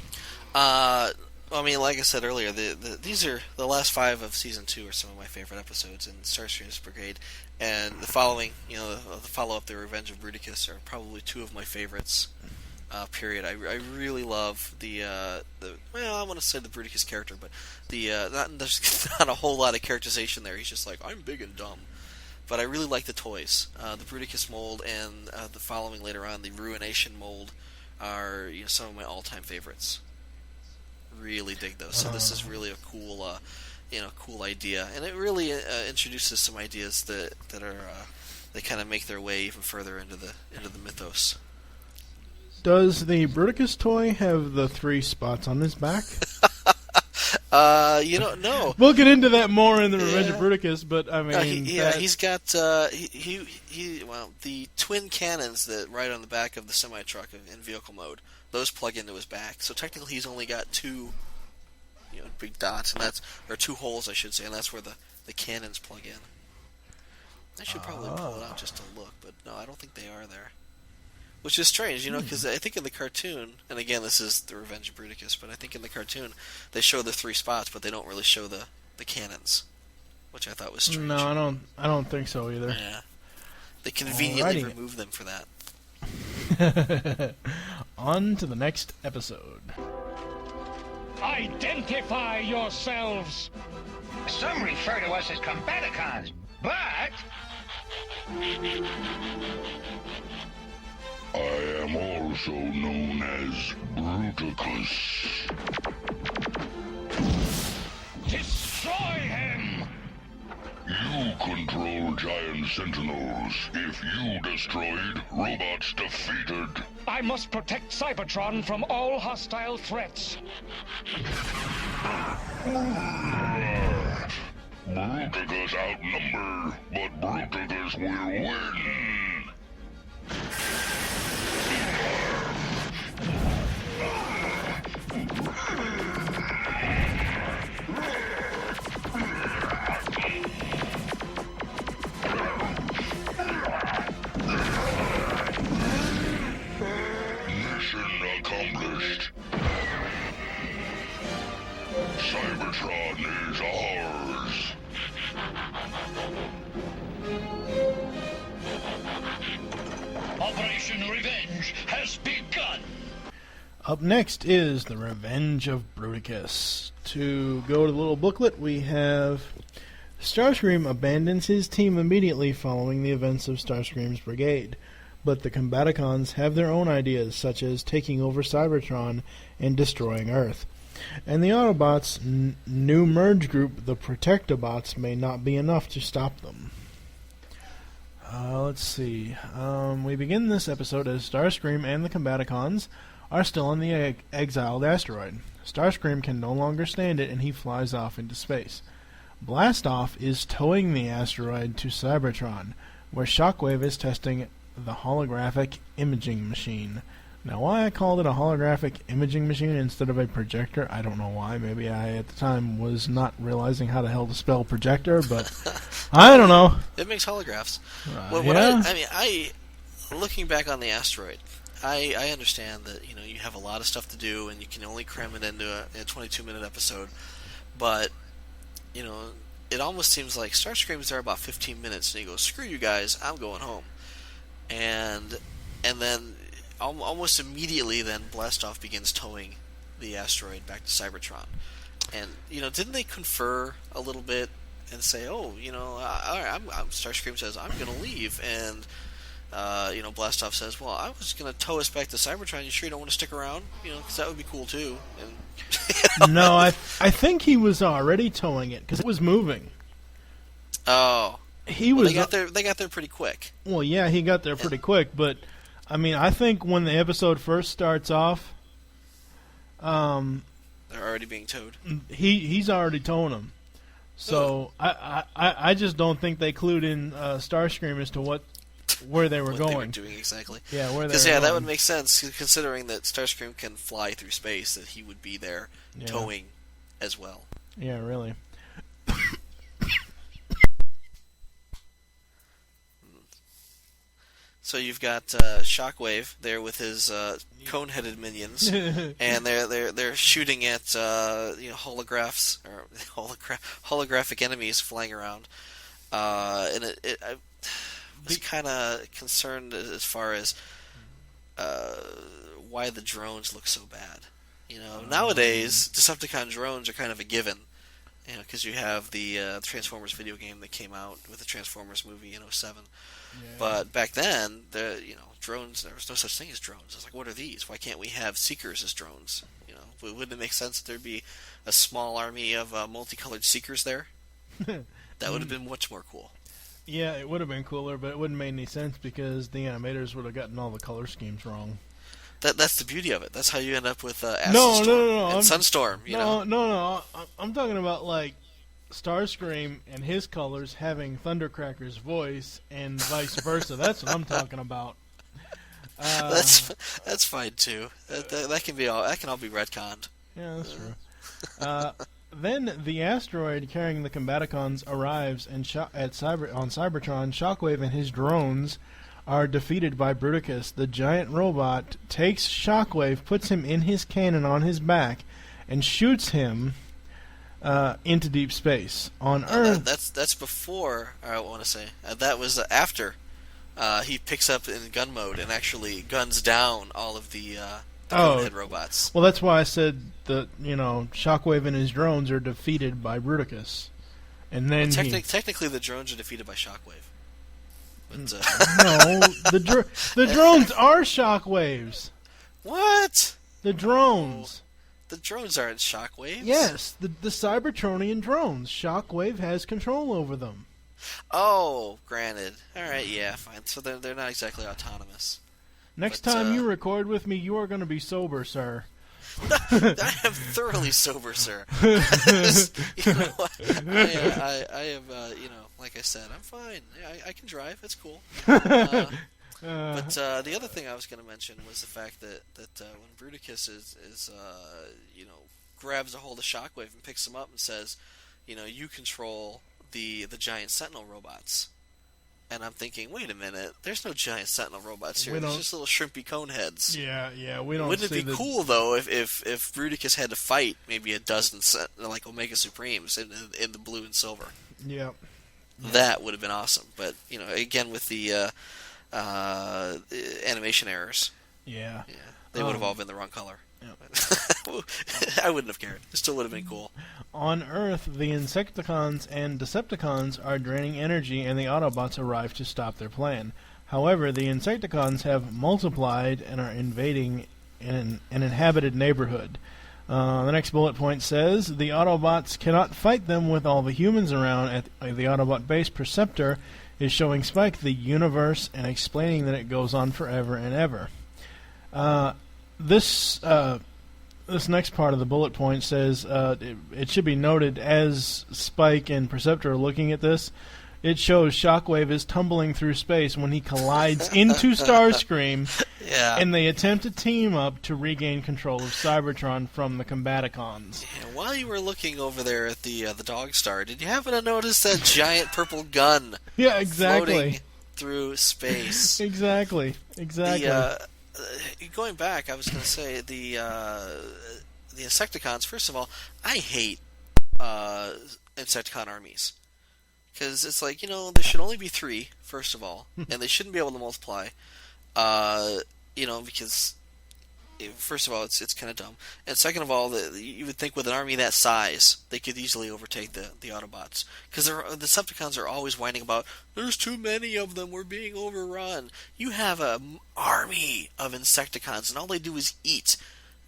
I mean, like I said earlier, these are the last 5 of season 2 are some of my favorite episodes in Starscream's Brigade, and the following, the follow-up, the Revenge of Bruticus, are probably 2 of my favorites. Period. I really love I want to say the Bruticus character, but there's not a whole lot of characterization there. He's just like, I'm big and dumb. But I really like the toys. The Bruticus mold and the following later on, the Ruination mold, are some of my all-time favorites. Really dig those. So this is really a cool, cool idea, and it really introduces some ideas that are they kind of make their way even further into the mythos. Does the Bruticus toy have the 3 spots on his back? No. We'll get into that more in the Revenge of Bruticus, but I mean, he's got the twin cannons that ride on the back of the semi truck in vehicle mode. Those plug into his back, so technically he's only got 2, big dots, and or 2 holes, I should say, and that's where the cannons plug in. I should probably pull it out just to look, but no, I don't think they are there. Which is strange, because I think in the cartoon, and again, this is the Revenge of Bruticus, but I think in the cartoon they show the 3 spots, but they don't really show the cannons, which I thought was strange. No, I don't think so either. Yeah, they conveniently remove them for that. On to the next episode. Identify yourselves! Some refer to us as Combaticons, but... I am also known as Bruticus. Destroy him! You control giant sentinels. If you destroyed, robots defeated. I must protect Cybertron from all hostile threats. Bruticus outnumber, but Bruticus will win. Mission accomplished. Cybertron is ours. Operation Revenge has begun. Up next is the Revenge of Bruticus. To go to the little booklet, we have Starscream abandons his team immediately following the events of Starscream's Brigade, but the Combaticons have their own ideas, such as taking over Cybertron and destroying Earth. And the Autobots' new merge group, the Protectobots, may not be enough to stop them. Let's see. We begin this episode as Starscream and the Combaticons are still on the exiled asteroid. Starscream can no longer stand it, and he flies off into space. Blastoff is towing the asteroid to Cybertron, where Shockwave is testing the holographic imaging machine. Now, why I called it a holographic imaging machine instead of a projector, I don't know why. Maybe I, at the time, was not realizing how the hell to spell projector, but I don't know. It makes holographs. Looking back on the asteroid, I understand that you have a lot of stuff to do and you can only cram it into a 22-minute episode, but it almost seems like Starscream's there about 15 minutes and he goes, "Screw you guys, I'm going home," and then almost immediately then Blastoff begins towing the asteroid back to Cybertron, And didn't they confer a little bit and say, "Oh, all right, Starscream says I'm going to leave," and Blastoff says, "Well, I was going to tow us back to Cybertron. You sure you don't want to stick around? Because that would be cool too." And No, I think he was already towing it because it was moving. Oh, he was. They got there pretty quick. Well, yeah, he got there pretty quick, but I mean, I think when the episode first starts off, they're already being towed. He's already towing them. So I just don't think they clued in Starscream as to where they were what going. They were doing exactly. Yeah, where they were Because going. that would make sense considering that Starscream can fly through space. That he would be there towing as well. Yeah, really. So you've got Shockwave there with his cone-headed minions, and they're shooting at holographs or holographic enemies flying around, and I was kind of concerned as far as why the drones look so bad. Nowadays Decepticon drones are kind of a given, because you have the Transformers video game that came out with the Transformers movie in 2007. Yeah. But back then, drones, there was no such thing as drones. I was like, what are these? Why can't we have Seekers as drones? Wouldn't it make sense that there'd be a small army of multicolored Seekers there? That would have been much more cool. Yeah, it would have been cooler, but it wouldn't make any sense because the animators would have gotten all the color schemes wrong. That's the beauty of it. That's how you end up with Acid no, and Sunstorm. No. I'm talking about like Starscream and his colors having Thundercracker's voice and vice versa. That's what I'm talking about. That's fine too. That can be all. That can all be retconned. Yeah, that's true. Then the asteroid carrying the Combaticons arrives and on Cybertron. Shockwave and his drones are defeated by Bruticus. The giant robot takes Shockwave, puts him in his cannon on his back, and shoots him into deep space. On Earth... That's before, I want to say. That was after he picks up in gun mode and actually guns down all of the head robots. Well, that's why I said that, Shockwave and his drones are defeated by Bruticus. And then technically the drones are defeated by Shockwave. But, no, the drones are Shockwaves. What? The drones. The drones aren't Shockwaves. Yes, the Cybertronian drones. Shockwave has control over them. Oh, granted. All right, yeah, fine. So they're not exactly autonomous. Next time you record with me, you are going to be sober, sir. I am thoroughly sober, sir. You know what? I am, like I said, I'm fine. I can drive. It's cool. But the other thing I was going to mention was the fact that when Bruticus is grabs a hold of Shockwave and picks him up and says, you control the giant Sentinel robots. And I'm thinking, wait a minute, there's no giant Sentinel robots here. There's just little shrimpy cone heads. Yeah, we don't. Wouldn't it be cool though if Bruticus had to fight maybe a dozen like Omega Supremes in the blue and silver? Yeah. That would have been awesome. But again with the animation errors. Yeah. They would have all been the wrong color. Yeah. I wouldn't have cared. It still would have been cool. On Earth, the Insecticons and Decepticons are draining energy, and the Autobots arrive to stop their plan. However, the Insecticons have multiplied and are invading an inhabited neighborhood. The next bullet point says, the Autobots cannot fight them with all the humans around. At the Autobot base, Perceptor is showing Spike the universe and explaining that it goes on forever and ever. This next part of the bullet point says, it should be noted, as Spike and Perceptor are looking at this, it shows Shockwave is tumbling through space when he collides into Starscream, and they attempt to team up to regain control of Cybertron from the Combaticons. Yeah, while you were looking over there at the Dog Star, did you happen to notice that giant purple gun Yeah, exactly. floating through space? Exactly. Going back, I was going to say the Insecticons. First of all, I hate Insecticon armies because it's like there should only be 3. First of all, and they shouldn't be able to multiply. Because first of all, it's kind of dumb, and second of all, you would think with an army that size, they could easily overtake the Autobots, because the Decepticons are always whining about there's too many of them, we're being overrun. You have an army of Insecticons, and all they do is eat.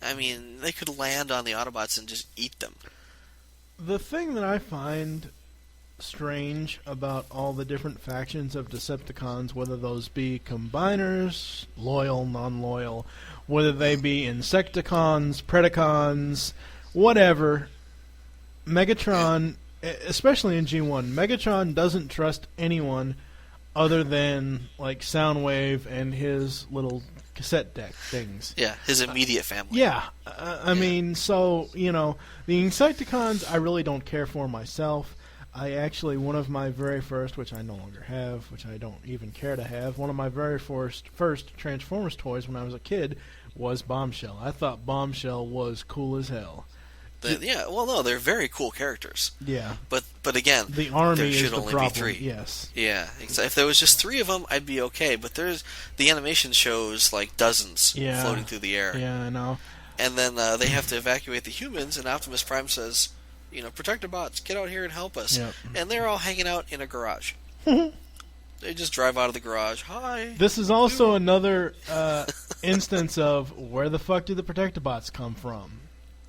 I mean, they could land on the Autobots and just eat them. The thing that I find strange about all the different factions of Decepticons, whether those be combiners, loyal, non-loyal, whether they be Insecticons, Predacons, whatever, Megatron, especially in G1, Megatron doesn't trust anyone other than like Soundwave and his little cassette deck things. Yeah, his immediate family. Yeah, I mean, so, the Insecticons I really don't care for myself. I actually, one of my very first, which I no longer have, which I don't even care to have, one of my very first Transformers toys when I was a kid was Bombshell. I thought Bombshell was cool as hell. They're very cool characters. Yeah. But again, the army there should is the only problem. be 3. Yes. Yeah, if there was just 3 of them, I'd be okay. But the animation shows like dozens floating through the air. Yeah, I know. And then they have to evacuate the humans, and Optimus Prime says, Protectobots, get out here and help us. Yep. And they're all hanging out in a garage. They just drive out of the garage. Hi. This is also another instance of where the fuck do the Protectobots come from?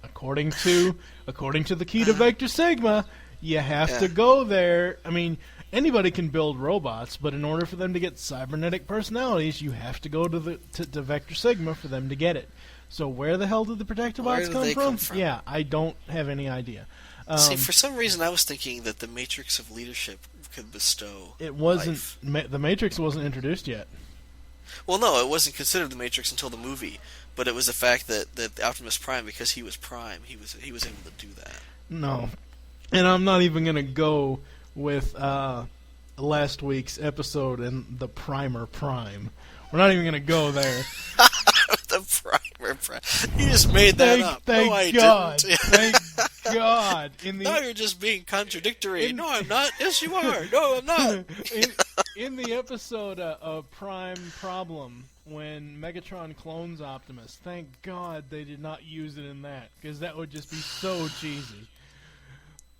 According to the key to Vector Sigma, you have to go there. I mean, anybody can build robots, but in order for them to get cybernetic personalities, you have to go to Vector Sigma for them to get it. So where the hell did the Protectobots come from? Yeah, I don't have any idea. See, for some reason, I was thinking that the Matrix of Leadership could bestow. It wasn't. The Matrix wasn't introduced yet. Well, no, it wasn't considered the Matrix until the movie, but it was the fact that Optimus Prime, because he was Prime, he was able to do that. No, and I'm not even gonna go with last week's episode and the Primer Prime. We're not even gonna go there. The Primer Prime. You just made that up. Thank God. Thank God. Now you're just being contradictory. No, I'm not. Yes, you are. No, I'm not. In the episode of Prime Problem, when Megatron clones Optimus, thank God they did not use it in that, because that would just be so cheesy.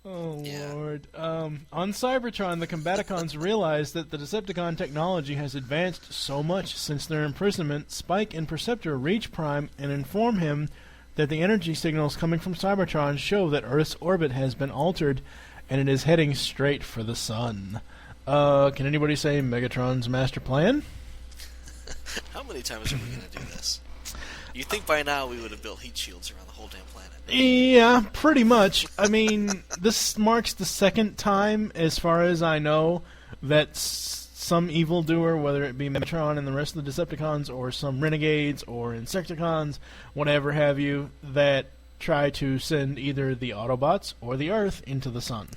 Oh, yeah. Lord. On Cybertron, the Combaticons realize that the Decepticon technology has advanced so much since their imprisonment. Spike and Perceptor reach Prime and inform him that the energy signals coming from Cybertron show that Earth's orbit has been altered and it is heading straight for the sun. Can anybody say Megatron's master plan? How many times are we going to do this? You'd think by now we would have built heat shields around the whole damn planet. Yeah, pretty much. I mean, this marks the second time, as far as I know, that some evildoer, whether it be Megatron and the rest of the Decepticons, or some Renegades, or Insecticons, whatever have you, that try to send either the Autobots or the Earth into the sun.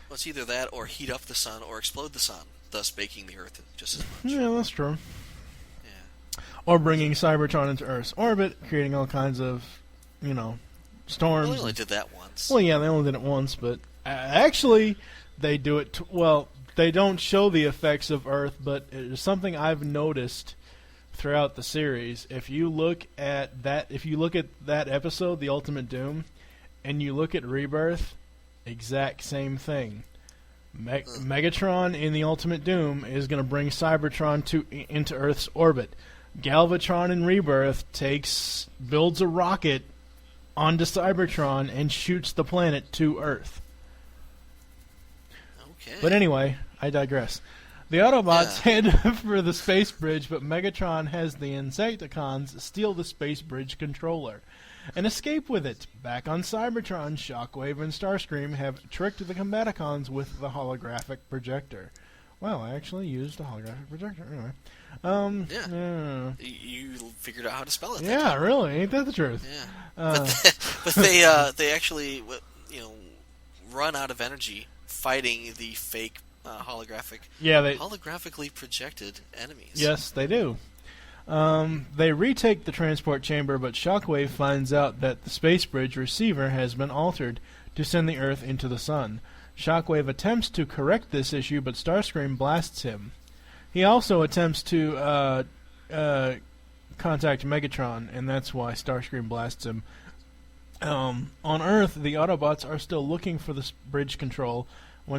Well, it's either that or heat up the sun or explode the sun, thus baking the Earth just as much. Yeah, that's true. Yeah. Or bringing Cybertron into Earth's orbit, creating all kinds of, storms. Well, they only did that once. Well, yeah, they only did it once, but actually, they do it. They don't show the effects of Earth, but it's something I've noticed throughout the series. If you look at that episode, The Ultimate Doom, and you look at Rebirth, exact same thing. Megatron in The Ultimate Doom is going to bring Cybertron into Earth's orbit. Galvatron in Rebirth builds a rocket onto Cybertron and shoots the planet to Earth. Okay. But anyway, I digress. The Autobots head for the space bridge, but Megatron has the Insecticons steal the space bridge controller and escape with it. Back on Cybertron, Shockwave and Starscream have tricked the Combaticons with the holographic projector. Wow, I actually used a holographic projector. Anyway. Yeah. You figured out how to spell it. Yeah, really? Ain't that the truth? Yeah. But they actually run out of energy fighting the fake holographically projected enemies. Yes, they do. They retake the transport chamber, but Shockwave finds out that the space bridge receiver has been altered to send the Earth into the sun. Shockwave attempts to correct this issue, but Starscream blasts him. He also attempts to contact Megatron, and that's why Starscream blasts him. On Earth, the Autobots are still looking for this bridge control. Oh,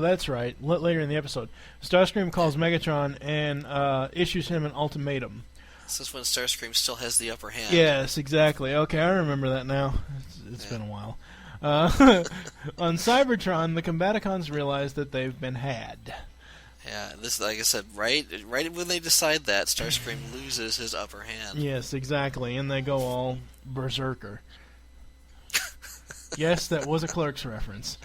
that's right. Later in the episode, Starscream calls Megatron and issues him an ultimatum. This is when Starscream still has the upper hand. Yes, exactly. Okay, I remember that now. It's been a while. On Cybertron, the Combaticons realize that they've been had. Yeah, this, like I said, right when they decide that, Starscream loses his upper hand. Yes, exactly, and they go all berserker. Yes, that was a Clerks reference.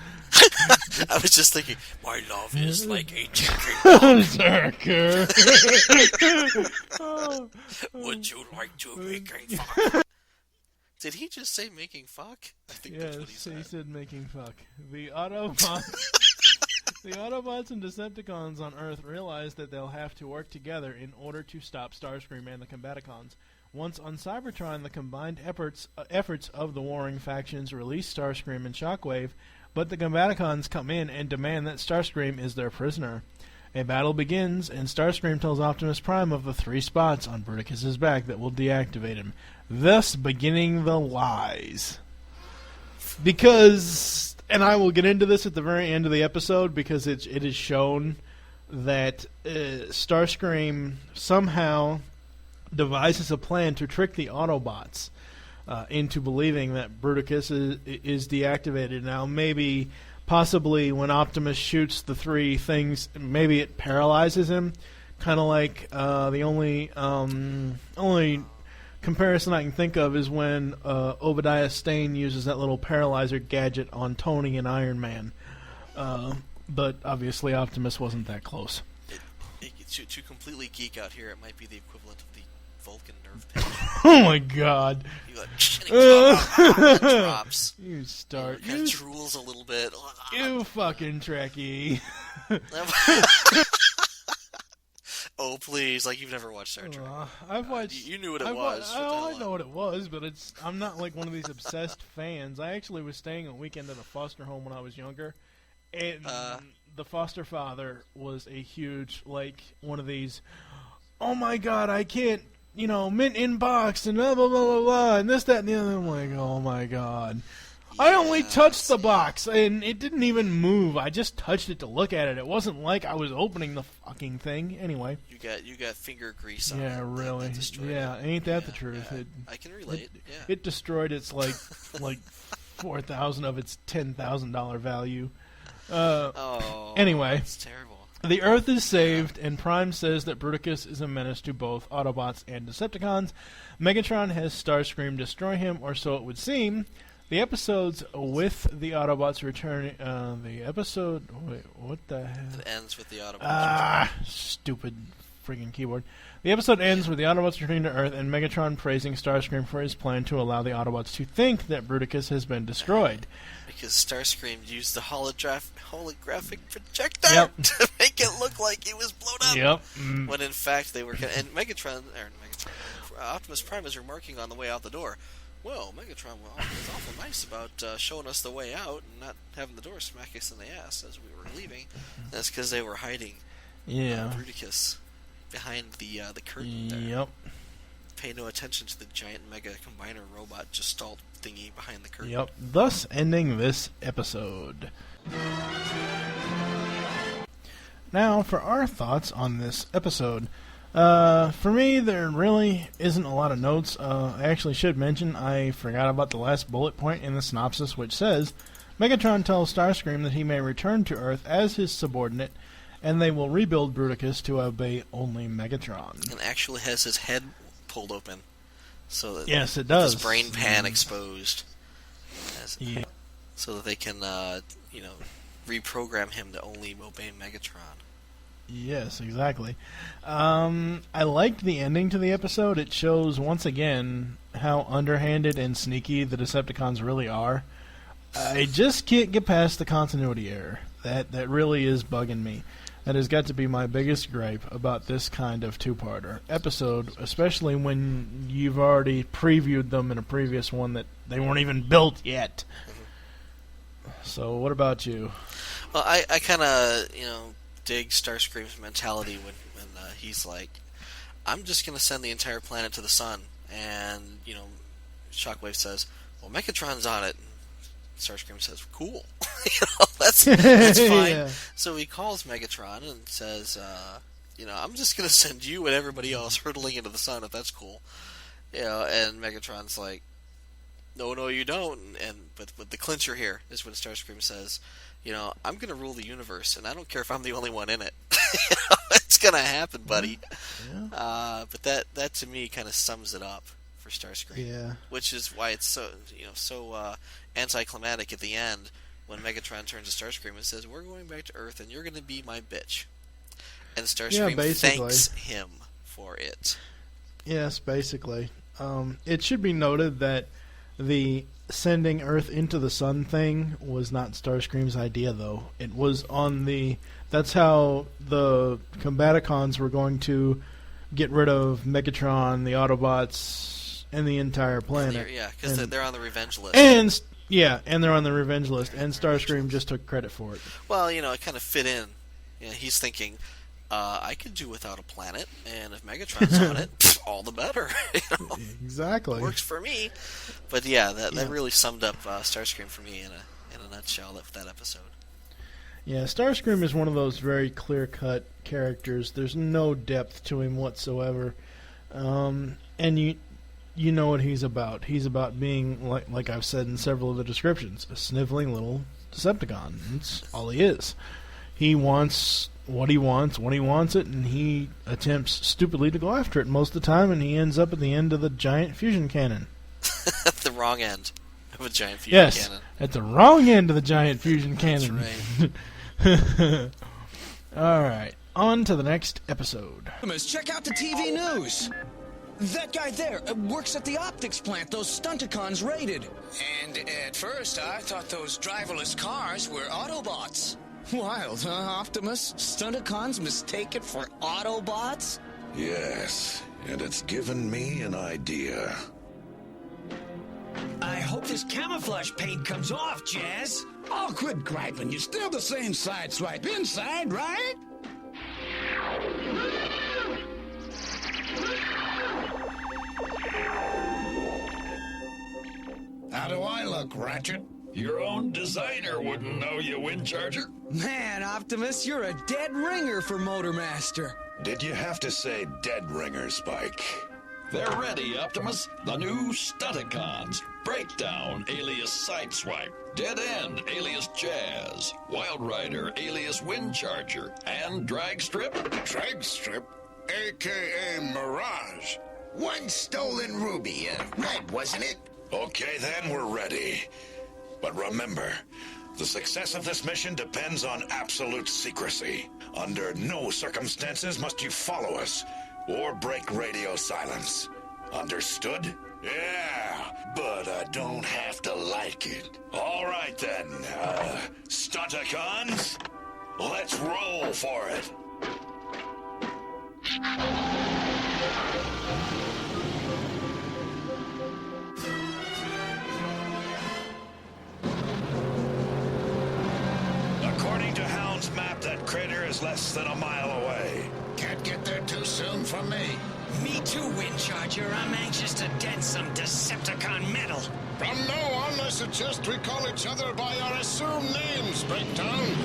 I was just thinking, my love is like a chicken. Berserker. Would you like to make a fuck? Did he just say making fuck? I think that's what he said. He said making fuck. The Autobots and Decepticons on Earth realize that they'll have to work together in order to stop Starscream and the Combaticons. Once on Cybertron, the combined efforts of the warring factions release Starscream and Shockwave, but the Combaticons come in and demand that Starscream is their prisoner. A battle begins, and Starscream tells Optimus Prime of the 3 spots on Bruticus's back that will deactivate him, thus beginning the lies. Because, and I will get into this at the very end of the episode, because it is shown that Starscream somehow devises a plan to trick the Autobots into believing that Bruticus is deactivated. Now, possibly when Optimus shoots the 3 things, maybe it paralyzes him, kind of like the only comparison I can think of is when Obadiah Stane uses that little paralyzer gadget on Tony and Iron Man. But obviously Optimus wasn't that close. To completely geek out here, it might be the equivalent of the Vulcan nerve pinch. Oh my god. It drops. You start. Kind of drools a little bit. You fucking Trekkie. Oh, please. Like, you've never watched Star Trek. I've watched... You knew what it was. I know what it was, but I'm not like one of these obsessed fans. I actually was staying a weekend at a foster home when I was younger, and the foster father was a huge, like, one of these, oh my god, I can't, mint inbox, and blah, blah, blah, blah, blah, and this, that, and the other. I'm like, oh my god. I only touched the box, and it didn't even move. I just touched it to look at it. It wasn't like I was opening the fucking thing. Anyway. You got finger grease on it. Yeah, really. Ain't that the truth? Yeah. I can relate. It destroyed its, like 4,000 of its $10,000 value. Anyway. That's terrible. The Earth is saved, and Prime says that Bruticus is a menace to both Autobots and Decepticons. Megatron has Starscream destroy him, or so it would seem. The episodes with the Autobots returning... what the hell? It ends with the Autobots. Stupid friggin' keyboard. The episode ends with the Autobots returning to Earth and Megatron praising Starscream for his plan to allow the Autobots to think that Bruticus has been destroyed. Because Starscream used the holographic projector to make it look like it was blown up. Yep. When in fact they were... And Optimus Prime is remarking on the way out the door, well, Megatron was awful nice about showing us the way out and not having the door smack us in the ass as we were leaving. That's because they were hiding Bruticus behind the curtain there. Yep. Pay no attention to the giant Mega Combiner robot Gestalt thingy behind the curtain. Yep. Thus ending this episode. Now, for our thoughts on this episode. For me, there really isn't a lot of notes. I actually should mention I forgot about the last bullet point in the synopsis, which says, Megatron tells Starscream that he may return to Earth as his subordinate, and they will rebuild Bruticus to obey only Megatron. And actually has his head pulled open. So that yes, it does. His brain pan exposed. So that they can, reprogram him to only obey Megatron. Yes, exactly. I liked the ending to the episode. It shows, once again, how underhanded and sneaky the Decepticons really are. I just can't get past the continuity error. That really is bugging me. That has got to be my biggest gripe about this kind of two-parter episode, especially when you've already previewed them in a previous one that they weren't even built yet. So, what about you? Well, I kind of, dig Starscream's mentality when he's like, I'm just going to send the entire planet to the sun. And, Shockwave says, well, Megatron's on it. And Starscream says, cool. That's fine. Yeah. So he calls Megatron and says, I'm just going to send you and everybody else hurtling into the sun if that's cool. And Megatron's like, no, you don't. But the clincher here is when Starscream says, I'm going to rule the universe, and I don't care if I'm the only one in it. It's going to happen, buddy. Yeah. But that to me kind of sums it up for Starscream. Yeah. Which is why it's so anticlimactic at the end when Megatron turns to Starscream and says, we're going back to Earth, and you're going to be my bitch. And Starscream thanks him for it. Yes, basically. It should be noted that the sending Earth into the sun thing was not Starscream's idea, though. It was that's how the Combaticons were going to get rid of Megatron, the Autobots, and the entire planet. Because they're on the revenge list. And they're on the revenge list, and Starscream just took credit for it. Well, it kind of fit in. He's thinking, I could do without a planet, and if Megatron's on it, all the better. Exactly. Works for me. But that really summed up Starscream for me in a nutshell, that episode. Yeah, Starscream is one of those very clear-cut characters. There's no depth to him whatsoever. And you know what he's about. He's about being, like I've said in several of the descriptions, a sniveling little Decepticon. That's all he is. He wants what he wants when he wants it, and he attempts stupidly to go after it most of the time, and he ends up at the end of the giant fusion cannon. At the wrong end of a giant fusion cannon. Yes, at the wrong end of the giant fusion cannon. That's right. All right, on to the next episode. Check out the TV news. That guy there works at the optics plant those Stunticons raided. And at first, I thought those driverless cars were Autobots. Wild, huh, Optimus? Stunticons mistaken for Autobots? Yes, and it's given me an idea. I hope this camouflage paint comes off, Jazz. Oh, quit griping. You're still the same sideswipe inside, right? How do I look, Ratchet? Your own designer wouldn't know you, Windcharger. Man, Optimus, you're a dead ringer for Motormaster. Did you have to say dead ringer, Spike? They're ready, Optimus. The new Stunticons. Breakdown, alias Sideswipe. Dead End, alias Jazz. Wild Rider, alias Windcharger. And Dragstrip. Dragstrip? A.K.A. Mirage. One stolen ruby. Red, wasn't it? Okay, then, we're ready. But remember, the success of this mission depends on absolute secrecy. Under no circumstances must you follow us or break radio silence. Understood? Yeah, but I don't have to like it. All right, then. Stunticons, let's roll for it. According to Hound's map, that crater is less than a mile away. Can't get there too soon for me. Me too, Windcharger. I'm anxious to dent some Decepticon metal. From now on, I suggest we call each other by our assumed names, Breakdown.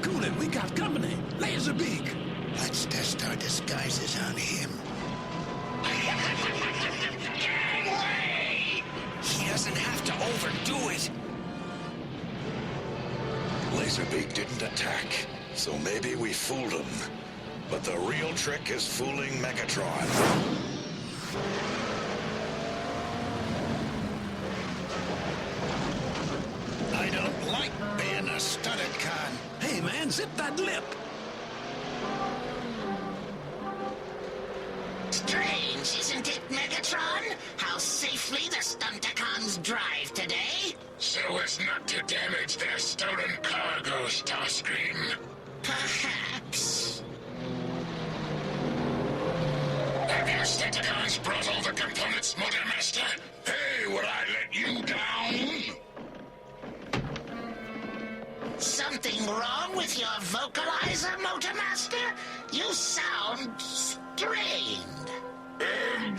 Coolin', we got company. Laserbeak. Let's test our disguises on him. He doesn't have to overdo it. Laserbeak didn't attack, so maybe we fooled him. But the real trick is fooling Megatron. I don't like being a Stunticon. Hey, man, zip that lip. Strange, isn't it, Megatron? How safely the Stunticons drive today? So as not to damage their stolen cargo, Starscream. Perhaps. Have your Stunticons brought all the components, Motormaster? Hey, would I let you down? Something wrong with your vocalizer, Motormaster? You sound strained.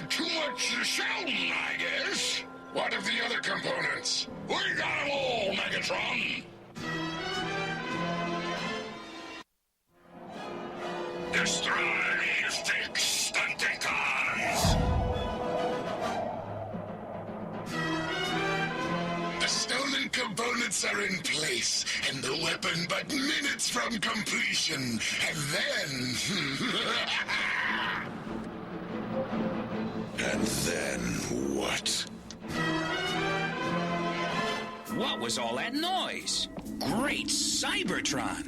Too much shouting, I guess. What of the other components? We got them all, Megatron. Destroy six Stunticons! The stolen components are in place, and the weapon but minutes from completion. And then... And then what? What was all that noise? Great Cybertron!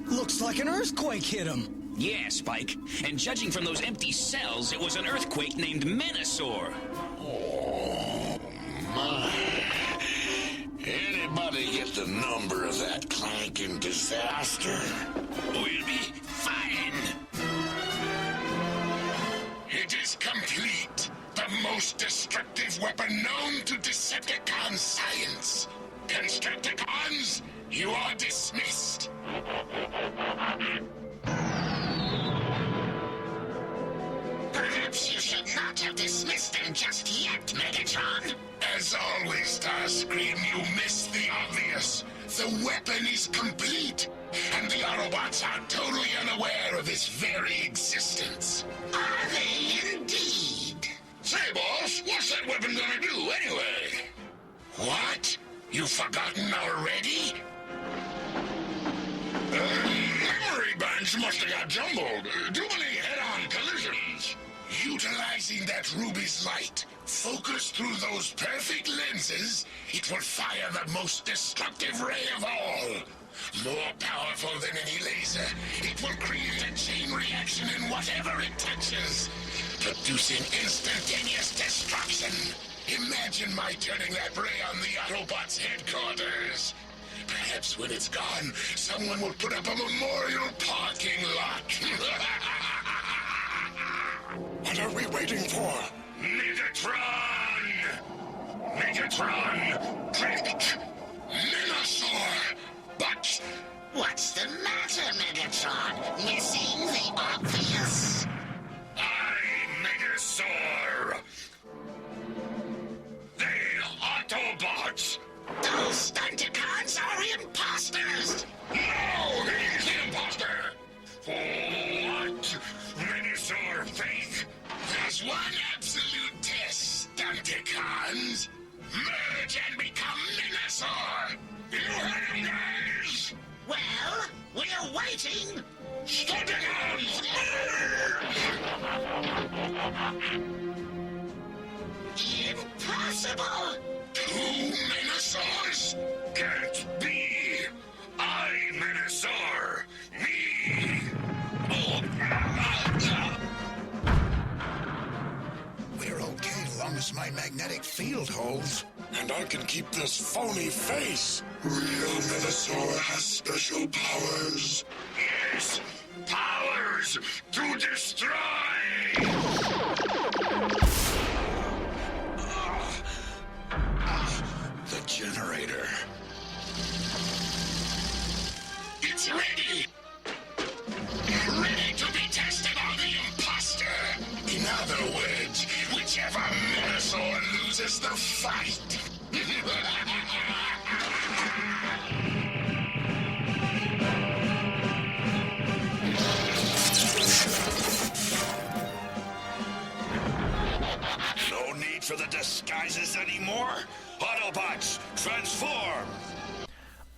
Looks like an earthquake hit him. Yeah, Spike. And judging from those empty cells, it was an earthquake named Menasor. Oh, my. Anybody get the number of that clanking disaster? We'll be fine. It is complete. The most destructive weapon known to Decepticon science. Constructicons, you are dismissed. Perhaps you should not have dismissed them just yet, Megatron. As always, Starscream, you miss the obvious. The weapon is complete, and the Autobots are totally unaware of its very existence. Are they indeed? Say, boss, what's that weapon gonna do, anyway? What? You've forgotten already? Memory banks must have got jumbled. Too many head-on collisions. Utilizing that ruby's light, focus through those perfect lenses, it will fire the most destructive ray of all. More powerful than any laser, it will create a chain reaction in whatever it touches, producing instantaneous destruction. Imagine my turning that ray on the Autobots' headquarters. Perhaps when it's gone, someone will put up a memorial parking lot. What are we waiting for? Megatron! Megatron! Tricked! Menasor! But... What's the matter, Megatron? Missing the obvious? Megasaur! They Autobots! Those Stunticons are imposters! No, he's the imposter! What? Megasaur fake? There's one absolute test, Stunticons. Merge and become Megasaur! You heard him, guys! Well, we're waiting! Stunticons! Impossible! 2 Megasaurs? Can't be! I, Megasaur! Me! We're okay as long as my magnetic field holds. And I can keep this phony face. Real Megasaur has special powers. Yes, powers to destroy! The generator. It's ready! Ready to be tested on the imposter! In other words, whichever Megasaur loses the fight! No need for the disguises anymore. Autobots, transform!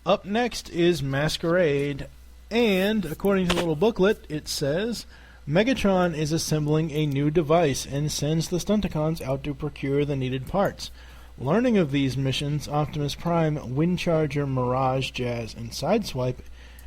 Up next is Masquerade, and according to the little booklet, it says, Megatron is assembling a new device and sends the Stunticons out to procure the needed parts. Learning of these missions, Optimus Prime, Windcharger, Mirage, Jazz, and Sideswipe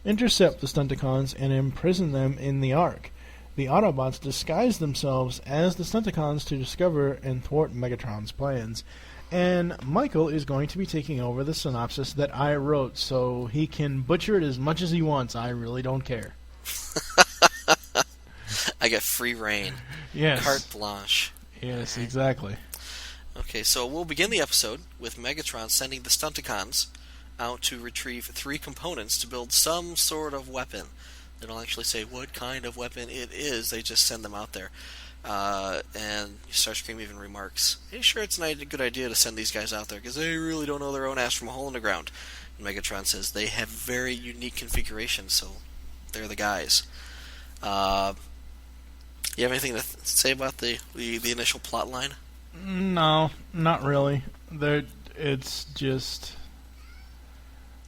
intercept the Stunticons and imprison them in the Ark. The Autobots disguise themselves as the Stunticons to discover and thwart Megatron's plans. And Michael is going to be taking over the synopsis that I wrote, so he can butcher it as much as he wants. I really don't care. I get free reign. Yes. Carte blanche. Yes, exactly. Okay, so we'll begin the episode with Megatron sending the Stunticons out to retrieve 3 components to build some sort of weapon. They don't actually say what kind of weapon it is. They just send them out there. And Starscream even remarks, "Are you sure it's not a good idea to send these guys out there? Because they really don't know their own ass from a hole in the ground." And Megatron says they have very unique configurations, so they're the guys. You have anything to say about the initial plot line? No, not really. It's just...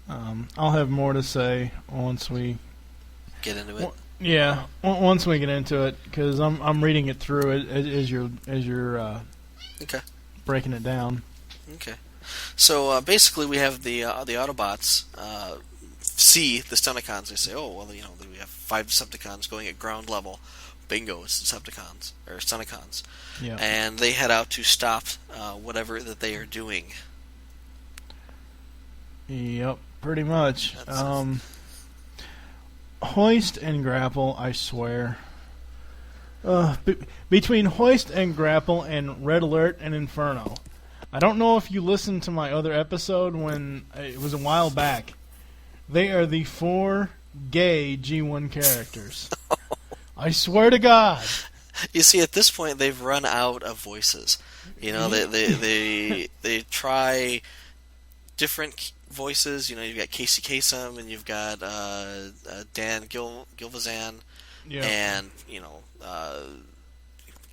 I'll have more to say once we... get into it? Yeah, once we get into it, because I'm reading it through as you're okay. breaking it down. Okay. So basically, we have the Autobots see the Stunticons. They say, "Oh, well, we have 5 Decepticons going at ground level. Bingo, it's Decepticons or Stunticons." Yeah. And they head out to stop whatever that they are doing. Yep, pretty much. Hoist and Grapple, I swear. Between Hoist and Grapple and Red Alert and Inferno. I don't know if you listened to my other episode when it was a while back. They are the 4 gay G1 characters. I swear to God. You see, at this point, they've run out of voices. They try different voices. You've got Casey Kasem, and you've got Dan Gilvazan, and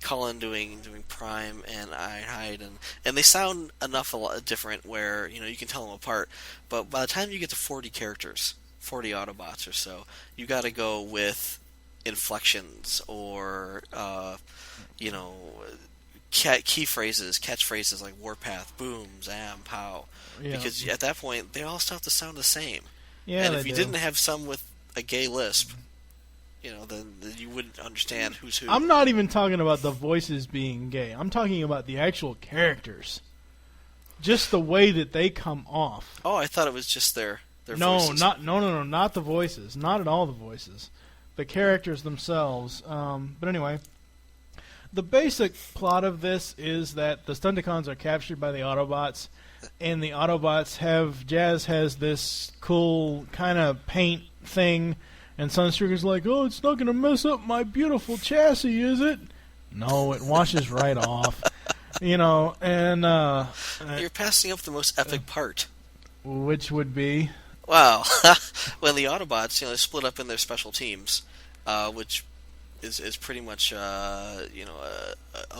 Cullen doing Prime and Ironhide, and they sound a lot different where you can tell them apart. But by the time you get to 40 characters, 40 Autobots or so, you got to go with inflections or key phrases, catchphrases like Warpath, Boom, Zam, Pow. Yeah. Because at that point, they all start to sound the same. Yeah, and if you didn't have some with a gay lisp, then you wouldn't understand who's who. I'm not even talking about the voices being gay. I'm talking about the actual characters. Just the way that they come off. Oh, I thought it was just their voices. No, not the voices. Not at all the voices. The characters themselves. But anyway, the basic plot of this is that the Stunticons are captured by the Autobots, and the Autobots Jazz has this cool kind of paint thing, and Sunstreaker's like, "Oh, it's not going to mess up my beautiful chassis, is it?" No, it washes right off. And... You're passing up the most epic part. Which would be... Wow. When the Autobots, they split up in their special teams, which is pretty much, a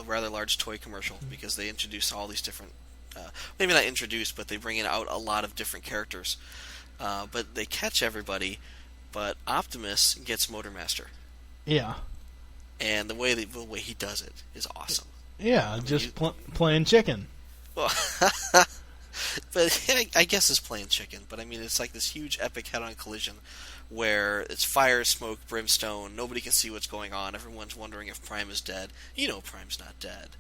rather large toy commercial, because they introduce all these different... maybe not introduce, but they bring out a lot of different characters. But they catch everybody, but Optimus gets Motormaster. Yeah. And the way he does it is awesome. Yeah, playing chicken. Well, but I guess it's playing chicken. But it's like this huge epic head-on collision where it's fire, smoke, brimstone. Nobody can see what's going on. Everyone's wondering if Prime is dead. Prime's not dead.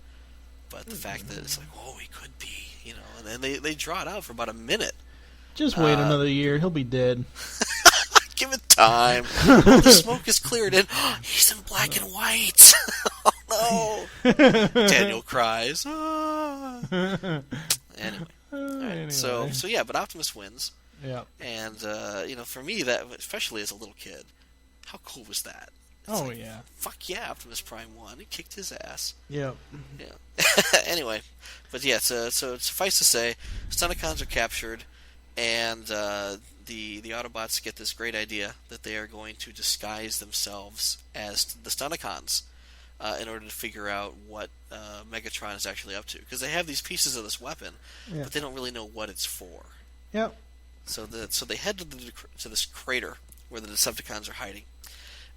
But the fact that it's like, oh, he could be, and then they draw it out for about a minute. Just wait another year. He'll be dead. Give it time. The smoke is cleared and he's in black and white. Oh, no. Daniel cries. Ah. Anyway. Right. So yeah, but Optimus wins. Yeah. And, for me, that, especially as a little kid, how cool was that? It's yeah. Fuck yeah, Optimus Prime won. He kicked his ass. Yep. Yeah. Anyway, but yeah, so suffice to say, Stunticons are captured, and the Autobots get this great idea that they are going to disguise themselves as the Stunticons in order to figure out what Megatron is actually up to. Because they have these pieces of this weapon, but they don't really know what it's for. Yep. So they head to this crater where the Decepticons are hiding.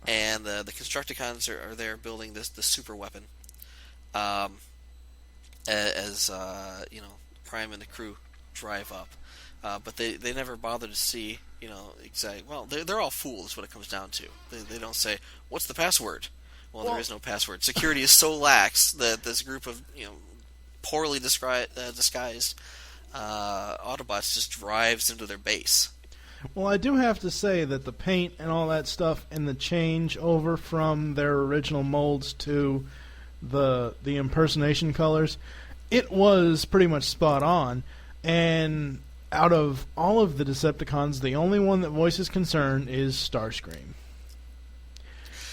And the Constructicons are there building this super weapon. As Prime and the crew drive up. But they never bother to see, exactly. Well, they're all fools. What it comes down to. They don't say, "What's the password?" Well, there is no password. Security is so lax that this group of poorly disguised Autobots just drives into their base. Well, I do have to say that the paint and all that stuff and the change over from their original molds to the impersonation colors, it was pretty much spot on. And out of all of the Decepticons, the only one that voices concern is Starscream.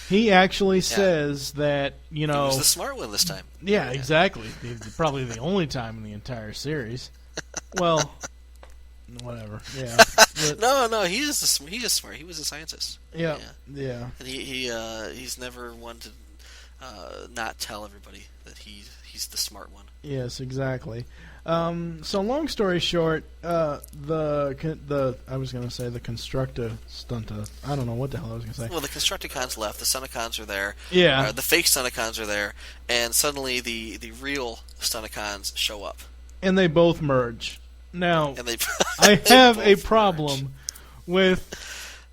He actually says that, you know... He was the smart one this time. Yeah, exactly. Probably the only time in the entire series. Well, whatever. Yeah. But, no, he is smart. He was a scientist. Yeah. And he's never one to not tell everybody that he's the smart one. Yes, exactly. So long story short, I was going to say the Constructa Stunta. I don't know what the hell I was going to say. Well, the Constructicons left. The Stunticons are there. Yeah. The fake Stunticons are there, and suddenly the real Stunticons show up. And they both merge. Now, I have a problem with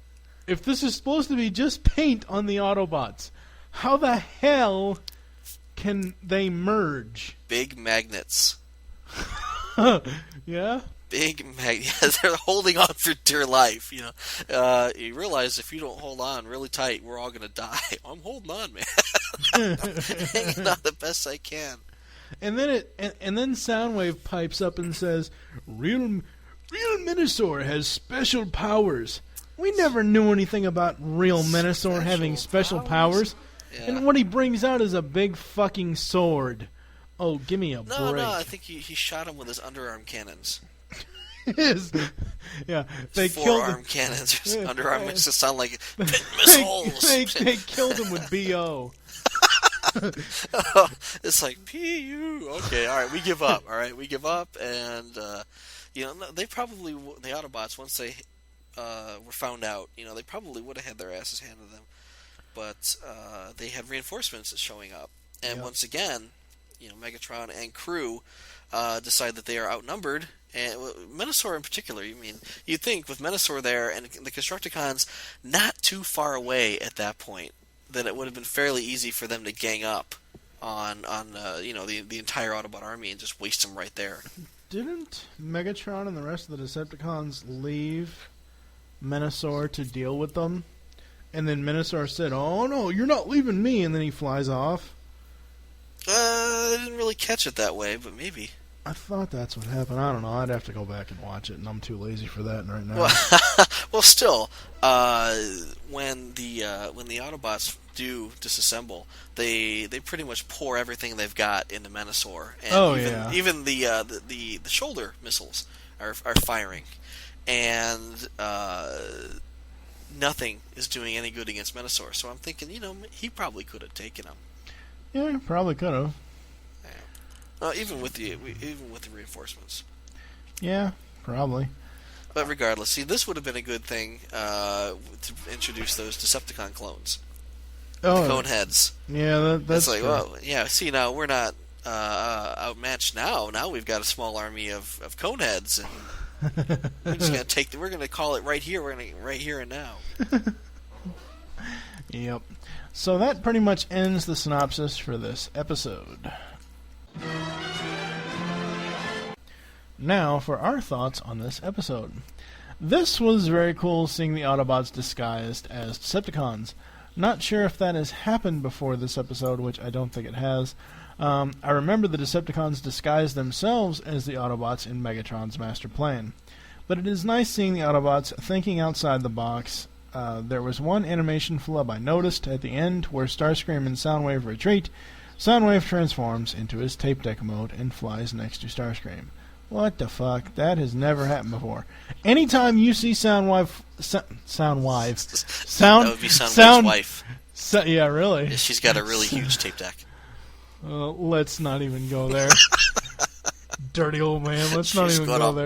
if this is supposed to be just paint on the Autobots. How the hell can they merge? Big magnets. Yeah? Big magnets. They're holding on for dear life, you know. You realize if you don't hold on really tight, we're all going to die. I'm holding on, man. I'm hanging on the best I can. And then Soundwave pipes up and says, Real Minosaur has special powers. We never knew anything about real Minosaur having special powers. Yeah. And what he brings out is a big fucking sword. Oh, give me a break. No, I think he shot him with his underarm cannons. Yeah, they forearm cannons or underarm makes it sound like pit missiles. They killed him with BO. It's like PU. Okay, all right, we give up. All right, we give up, and you know, they probably the Autobots once they were found out, you know, they probably would have had their asses handed to them, but they had reinforcements showing up, and once again, you know, Megatron and crew decide that they are outnumbered, and Minosaur in particular. I mean, you'd think with Minosaur there and the Constructicons not too far away at that point, then it would have been fairly easy for them to gang up on you know, the entire Autobot army and just waste them right there. Didn't Megatron and the rest of the Decepticons leave Minosaur to deal with them? And then Minosaur said, "Oh no, you're not leaving me," and then he flies off. I didn't really catch it that way, but maybe. I thought that's what happened. I don't know. I'd have to go back and watch it, and I'm too lazy for that right now. Well, still, when the Autobots do disassemble, they pretty much pour everything they've got into Minosaur, and even the shoulder missiles are firing, and nothing is doing any good against Minosaur. So I'm thinking, you know, he probably could have taken him. Yeah, probably could have. Even with the reinforcements. Yeah, probably. But regardless, see, this would have been a good thing to introduce those Decepticon clones. Oh, the cone heads. Yeah, that's it's like, true. well, yeah. See, now we're not outmatched. Now we've got a small army of cone heads, and we're just gonna We're gonna call it right here. We're gonna right here and now. Yep. So that pretty much ends the synopsis for this episode. Now for our thoughts on this episode. This was very cool seeing the Autobots disguised as Decepticons. Not sure if that has happened before this episode, which I don't think it has. I remember the Decepticons disguised themselves as the Autobots in Megatron's master plan. But it is nice seeing the Autobots thinking outside the box. There was one animation flub I noticed at the end where Starscream and Soundwave retreat. Soundwave transforms into his tape deck mode and flies next to Starscream. What the fuck? That has never happened before. Anytime you see Soundwave's wife. Yeah, really. Yeah, she's got a really huge tape deck. Let's not even go there. Dirty old man. Let's not even go there.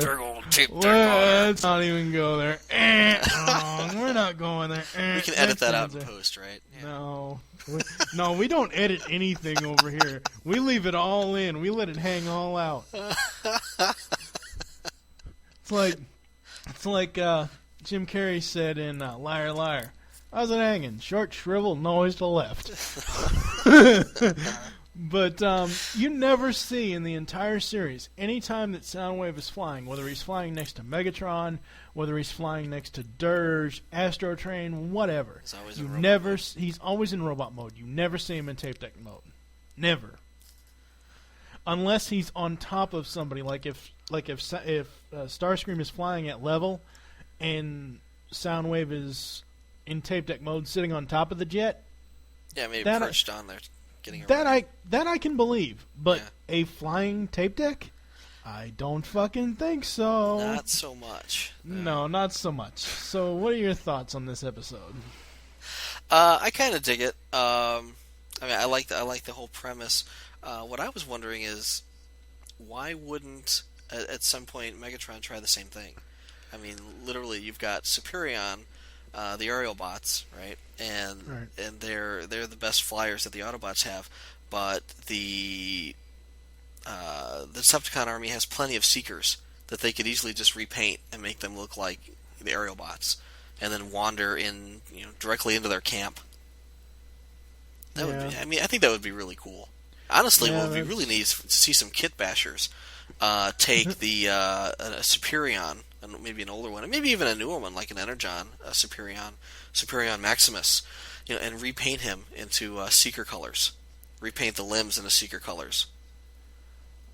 Let's not even go there. We're not going there. We can edit that out in post, right? Yeah. No, we don't edit anything over here. We leave it all in. We let it hang all out. It's like Jim Carrey said in Liar Liar. How's it hanging? Short, shriveled, and always to the left. But you never see in the entire series, any time that Soundwave is flying, whether he's flying next to Megatron, whether he's flying next to Dirge, Astrotrain, whatever. He's always in robot mode. You never see him in tape deck mode. Never. Unless he's on top of somebody, like if like if Starscream is flying at level, and Soundwave is in tape deck mode, sitting on top of the jet. Yeah, maybe perched on there, getting around. That I can believe, but a flying tape deck, I don't fucking think so. Not so much. No, not so much. So, what are your thoughts on this episode? I kind of dig it. I mean, I like the whole premise. What I was wondering is, why wouldn't at some point Megatron try the same thing? I mean, literally, you've got Superion, the aerial bots, right? And they're the best flyers that the Autobots have, but the Decepticon army has plenty of Seekers that they could easily just repaint and make them look like the aerial bots, and then wander in, directly into their camp. That would be, I mean, I think that would be really cool. Honestly, what would be really neat is to see some kit bashers take the Superion, and maybe an older one, and maybe even a newer one like an Energon, Superion Maximus, and repaint him into Seeker colors. Repaint the limbs into Seeker colors.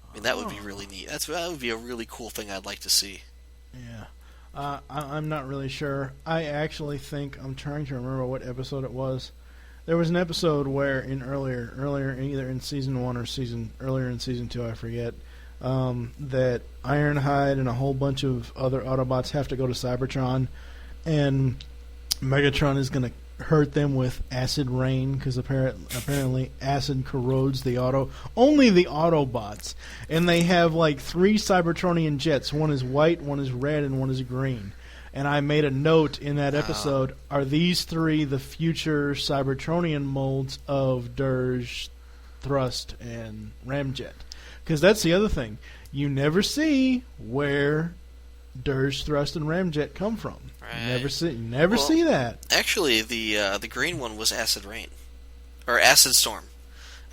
I mean, that would be really neat. That would be a really cool thing I'd like to see. Yeah. I'm not really sure. I actually think, I'm trying to remember what episode it was. There was an episode where earlier, either in season 1 or earlier in season 2, I forget, that Ironhide and a whole bunch of other Autobots have to go to Cybertron, and Megatron is going to hurt them with acid rain, because apparently acid corrodes only the Autobots, and they have like 3 Cybertronian jets. One is white, one is red, and one is green. And I made a note in that episode, are these 3 the future Cybertronian molds of Dirge, Thrust, and Ramjet? Because that's the other thing. You never see where Dirge, Thrust, and Ramjet come from. Right. You never see that. Actually, the green one was Acid Rain. Or Acid Storm.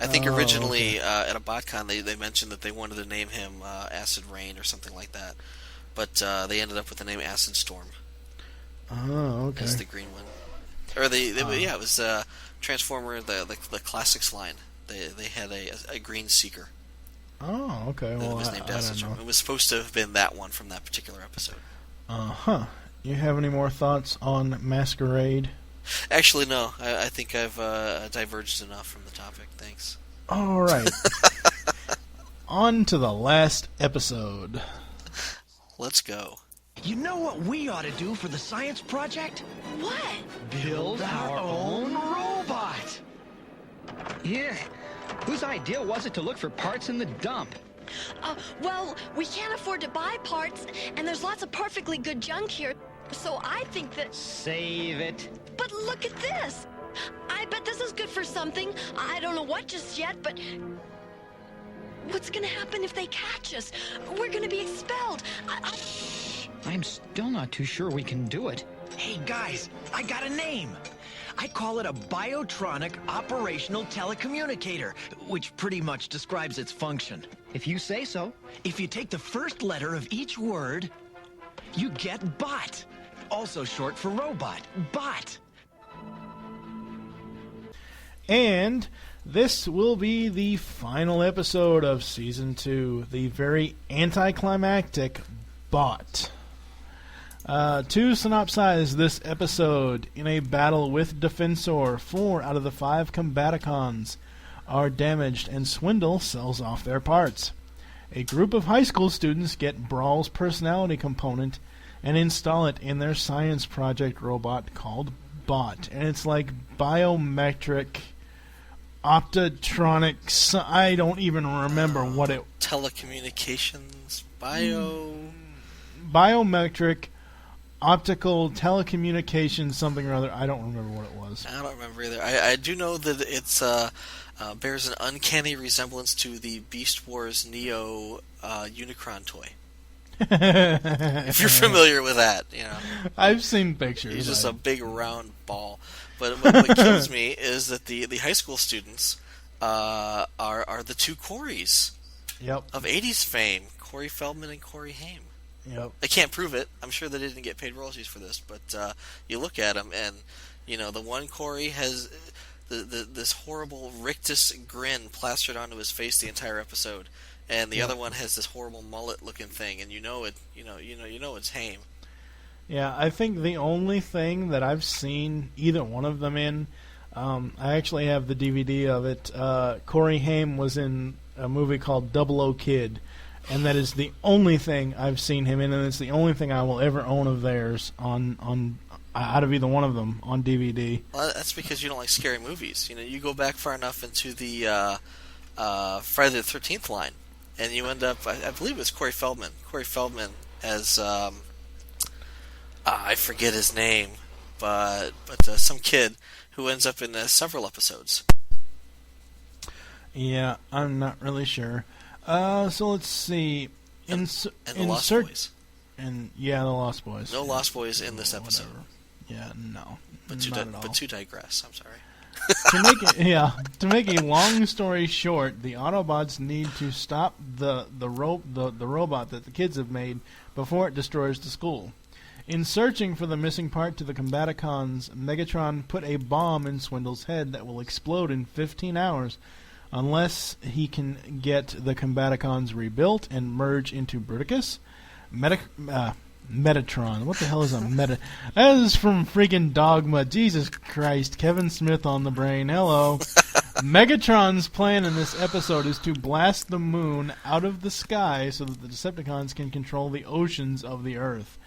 I think originally at a BotCon they mentioned that they wanted to name him Acid Rain or something like that. But they ended up with the name Acid Storm. Oh, okay. As the green one. Or it was Transformer, the Classics line. They had a green Seeker. Oh, okay. Well, it was named Acid Storm. It was supposed to have been that one from that particular episode. Uh-huh. You have any more thoughts on Masquerade? Actually, no. I think I've diverged enough from the topic. Thanks. All right. On to the last episode. Let's go. You know what we ought to do for the science project? What? Build our own robot. Yeah. Whose idea was it to look for parts in the dump? Well, we can't afford to buy parts, and there's lots of perfectly good junk here, so I think that... Save it. But look at this! I bet this is good for something. I don't know what just yet, but... What's gonna happen if they catch us? We're gonna be expelled. I'm still not too sure we can do it. Hey, guys, I got a name. I call it a Biotronic Operational Telecommunicator, which pretty much describes its function. If you say so. If you take the first letter of each word, you get bot. Also short for robot. Bot. And this will be the final episode of Season 2, the very anticlimactic Bot. To synopsize this episode, in a battle with Defensor, 4 out of the 5 Combaticons are damaged and Swindle sells off their parts. A group of high school students get Brawl's personality component and install it in their science project robot called Bot. And it's like biometric, optotronic, I don't even remember what it... Telecommunications, biometric, optical, telecommunications, something or other. I don't remember what it was. I don't remember either. I do know that it's bears an uncanny resemblance to the Beast Wars Neo Unicron toy. If you're familiar with that, I've seen pictures. He's just a big round ball. But what kills me is that the high school students are the 2 Corys of 80s fame, Corey Feldman and Corey Haim. Yep. I can't prove it. I'm sure they didn't get paid royalties for this, but you look at them, and the one Corey has this horrible rictus grin plastered onto his face the entire episode, and the other one has this horrible mullet-looking thing, and you know it's Haim. Yeah, I think the only thing that I've seen either one of them in, I actually have the DVD of it. Corey Haim was in a movie called Double O Kid, and that is the only thing I've seen him in, and it's the only thing I will ever own of theirs on out of either one of them on DVD. Well, that's because you don't like scary movies. You go back far enough into the Friday the 13th line, and you end up, I believe it was Corey Feldman. Corey Feldman as, I forget his name, but some kid who ends up in several episodes. Yeah, I'm not really sure. So let's see. And the Lost Boys. And the Lost Boys. No Lost Boys in this episode. Whatever. Yeah, no. But to digress, I'm sorry. To make a long story short, the Autobots need to stop the robot that the kids have made before it destroys the school. In searching for the missing part to the Combaticons, Megatron put a bomb in Swindle's head that will explode in 15 hours unless he can get the Combaticons rebuilt and merge into Bruticus. Metatron. What the hell is a Meta? That is from freaking Dogma. Jesus Christ. Kevin Smith on the brain. Hello. Megatron's plan in this episode is to blast the moon out of the sky so that the Decepticons can control the oceans of the Earth.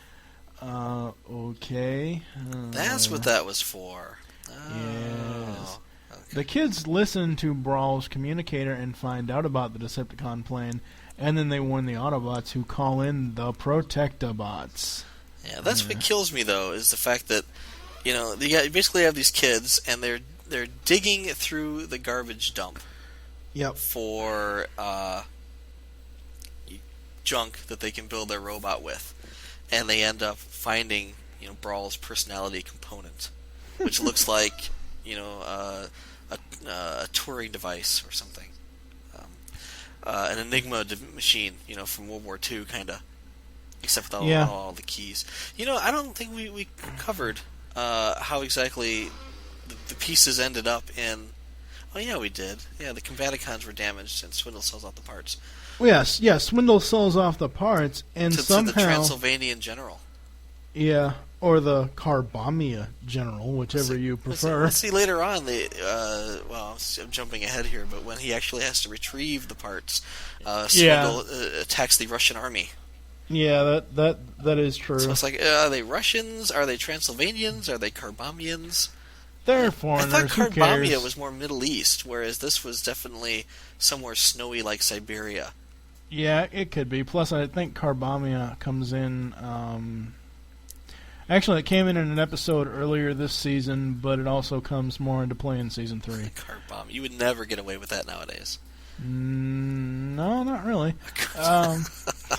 Okay. That's what that was for. Yes. Okay. The kids listen to Brawl's communicator and find out about the Decepticon plan, and then they warn the Autobots, who call in the Protectobots. Yeah, that's what kills me, though, is the fact that, you basically have these kids, and they're digging through the garbage dump. Yep. For junk that they can build their robot with, and they end up finding, Brawl's personality component, which looks like, a Turing device or something. An Enigma machine, from World War II, kind of. Except with all the keys. I don't think we covered how exactly the pieces ended up in... Oh, yeah, we did. Yeah, the Combaticons were damaged, and Swindle sells off the parts. Well, yes, Swindle sells off the parts, and somehow... To the Transylvanian General. Yeah, or the Carbamia General, whichever you prefer. Let's see later on, I'm jumping ahead here, but when he actually has to retrieve the parts, Swindle attacks the Russian army. Yeah, that is true. So it's like, are they Russians? Are they Transylvanians? Are they Carbamians? They're foreigners. I thought Carbamia was more Middle East, whereas this was definitely somewhere snowy like Siberia. Yeah, it could be. Plus, I think Carbamia comes in... Actually, it came in an episode earlier this season, but it also comes more into play in Season 3. Carbamia. You would never get away with that nowadays. No, not really.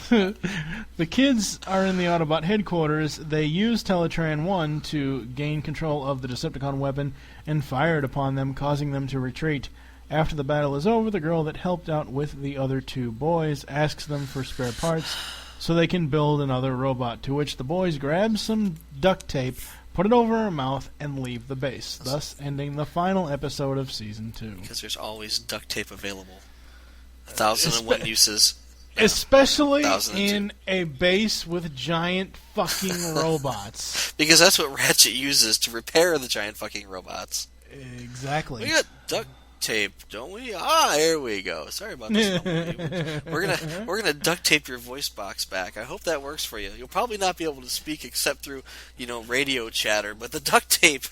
The kids are in the Autobot headquarters. They use Teletran 1 to gain control of the Decepticon weapon and fire it upon them, causing them to retreat. After the battle is over, the girl that helped out with the other two boys asks them for spare parts so they can build another robot, to which the boys grab some duct tape, put it over her mouth, and leave the base, thus ending the final episode of Season 2. Because there's always duct tape available. 1,001 uses. Especially in a base with giant fucking robots. Because that's what Ratchet uses to repair the giant fucking robots. Exactly. We got duct tape, don't we? Here we go. Sorry about this. We're gonna duct tape your voice box back. I hope that works for you. You'll probably not be able to speak except through, radio chatter, but the duct tape,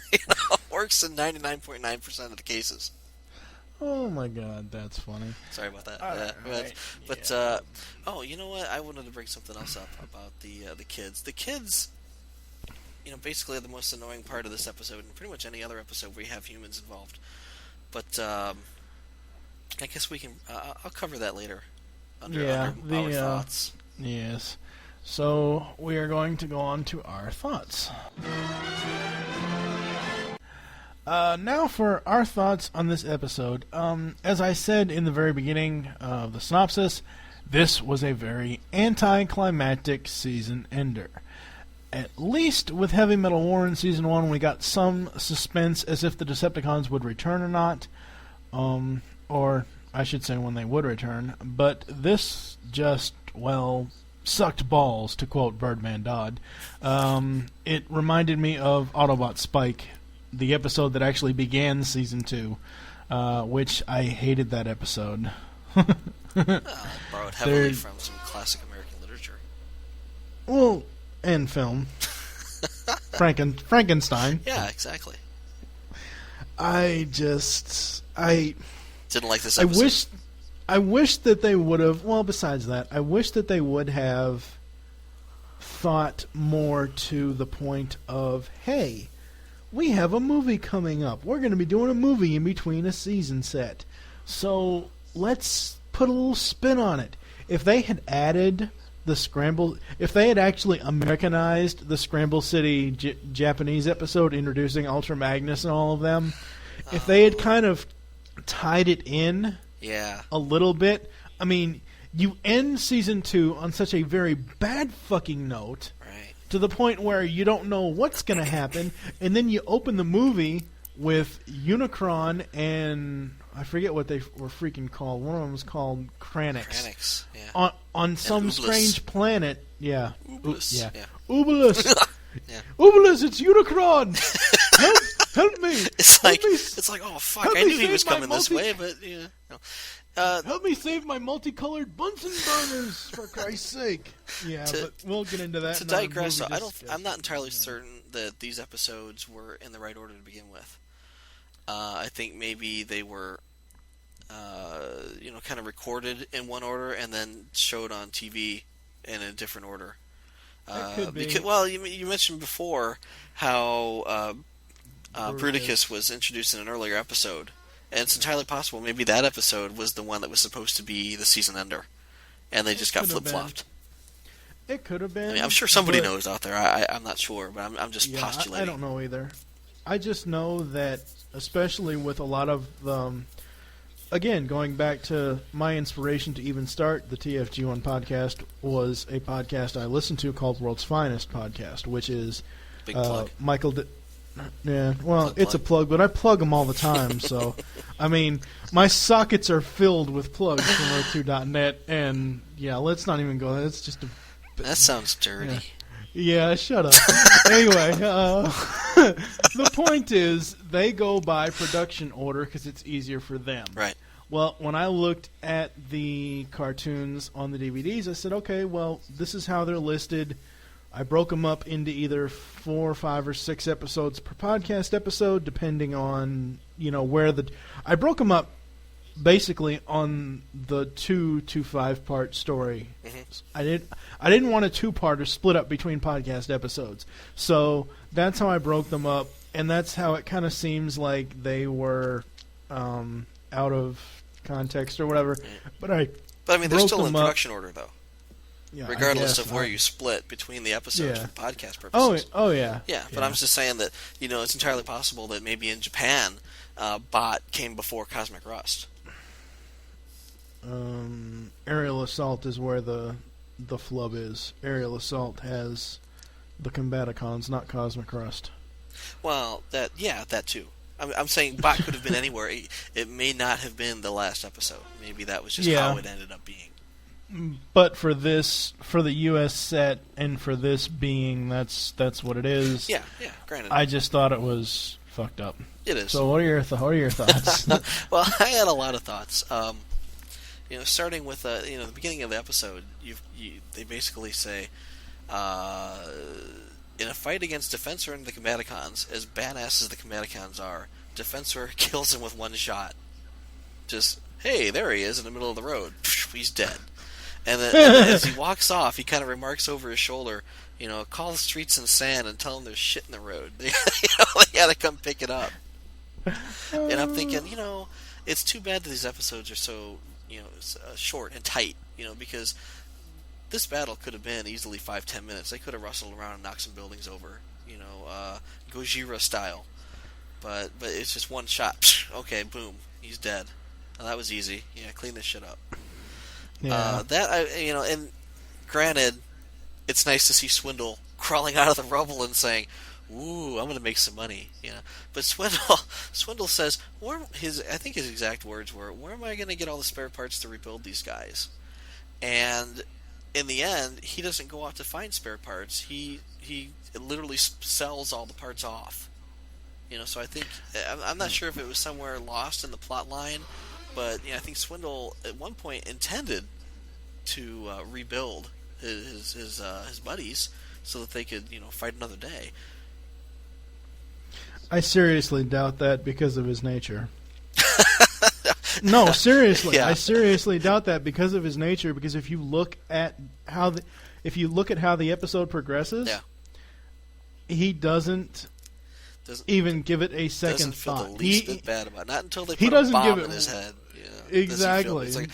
works in 99.9% of the cases. Oh my god, that's funny. Sorry about that. You know what? I wanted to bring something else up about the kids. The kids, basically are the most annoying part of this episode, and pretty much any other episode where you have humans involved. But I guess we can. I'll cover that later. Under our thoughts. Yes. So we are going to go on to our thoughts. Now for our thoughts on this episode. As I said in the very beginning of the synopsis, this was a very anticlimactic season ender. at least with Heavy Metal War in Season 1, we got some suspense as if the Decepticons would return or not. Or I should say when they would return. But this just, well, sucked balls, to quote Birdman Dodd. It reminded me of Autobot Spike, the episode that actually began Season 2, which I hated that episode. Borrowed heavily from some classic American literature. Well, and film. Frankenstein. Yeah, exactly. I didn't like this episode. I wish that they would have, well, besides that, I wish that they would have thought more to the point of, hey, we have a movie coming up. We're going to be doing a movie in between a season set. So let's put a little spin on it. If they had added the Scramble, if they had actually Americanized the Scramble City Japanese episode introducing Ultra Magnus and all of them, if they had kind of tied it in a little bit, I mean, you end Season 2 on such a very bad fucking note, to the point where you don't know what's going to happen, and then you open the movie with Unicron and I forget what they were freaking called. One of them was called Kranix. Yeah. On some strange planet. Yeah. Ublis. Yeah. Ublis. Ublis, it's Unicron. Help me. It's like, oh fuck, I knew he was coming this way, but yeah. No. Help me save my multicolored Bunsen burners, for Christ's sake. Yeah, but we'll get into that. To digress, I'm not entirely certain that these episodes were in the right order to begin with. I think maybe they were, kind of recorded in one order and then showed on TV in a different order. Could be. Because, well, you mentioned before how Bruticus was introduced in an earlier episode, and it's entirely possible maybe that episode was the one that was supposed to be the season ender, and they just got flip-flopped. It could have been. I mean, I'm sure somebody knows out there. I'm not sure, but I'm just postulating. I don't know either. I just know that, especially with a lot of, again, going back to my inspiration to even start the TFG1 podcast was a podcast I listened to called World's Finest Podcast, which is Big plug. Michael. It's a plug, but I plug them all the time. So, I mean, my sockets are filled with plugs from Earth2.net, and yeah, let's not even go. It's just a. That sounds dirty. Yeah, shut up. Anyway, the point is they go by production order because it's easier for them. Right. Well, when I looked at the cartoons on the DVDs, I said, okay, well, this is how they're listed. I broke them up into either 4, 5, or 6 episodes per podcast episode, depending on, where the... I broke them up basically on the 2 to 5 part story. Mm-hmm. I didn't want a 2-parter split up between podcast episodes. So that's how I broke them up, and that's how it kind of seems like they were out of context or whatever. But I mean, they're still in production order, though. Yeah, regardless of where you split between the episodes for podcast purposes. Oh yeah. Yeah, but I'm just saying that, it's entirely possible that maybe in Japan, Bot came before Cosmic Rust. Aerial Assault is where the flub is. Aerial Assault has the Combaticons, not Cosmic Rust. Well, that too. I'm saying Bot could have been anywhere. It may not have been the last episode. Maybe that was just how it ended up being. But for the U.S. set, and for this being, that's what it is. Yeah, granted. I just thought it was fucked up. It is. So what are your thoughts? Well, I had a lot of thoughts. Starting with the beginning of the episode, they basically say, in a fight against Defensor and the Combaticons, as badass as the Combaticons are, Defensor kills him with one shot. Just, hey, there he is in the middle of the road. He's dead. And then as he walks off, he kind of remarks over his shoulder, call the streets and sand and tell them there's shit in the road. They gotta come pick it up. And I'm thinking, it's too bad that these episodes are so, short and tight, because this battle could have been easily 5-10 minutes. They could have rustled around and knocked some buildings over, Gojira style. But it's just one shot. Okay, boom, he's dead. Well, that was easy. Yeah, clean this shit up. Yeah. And granted, it's nice to see Swindle crawling out of the rubble and saying, "Ooh, I'm going to make some money." But Swindle says, I think his exact words were, "Where am I going to get all the spare parts to rebuild these guys?" And in the end, he doesn't go out to find spare parts. He literally sells all the parts off. So I think I'm not sure if it was somewhere lost in the plot line, but I think Swindle at one point intended to rebuild his buddies so that they could fight another day. I seriously doubt that because of his nature. No, seriously, I seriously doubt that because of his nature. Because if you look at how the episode progresses, he doesn't even give it a second doesn't feel thought. The least bit bad about it. Not until they put a bomb in his head. Exactly. It's like,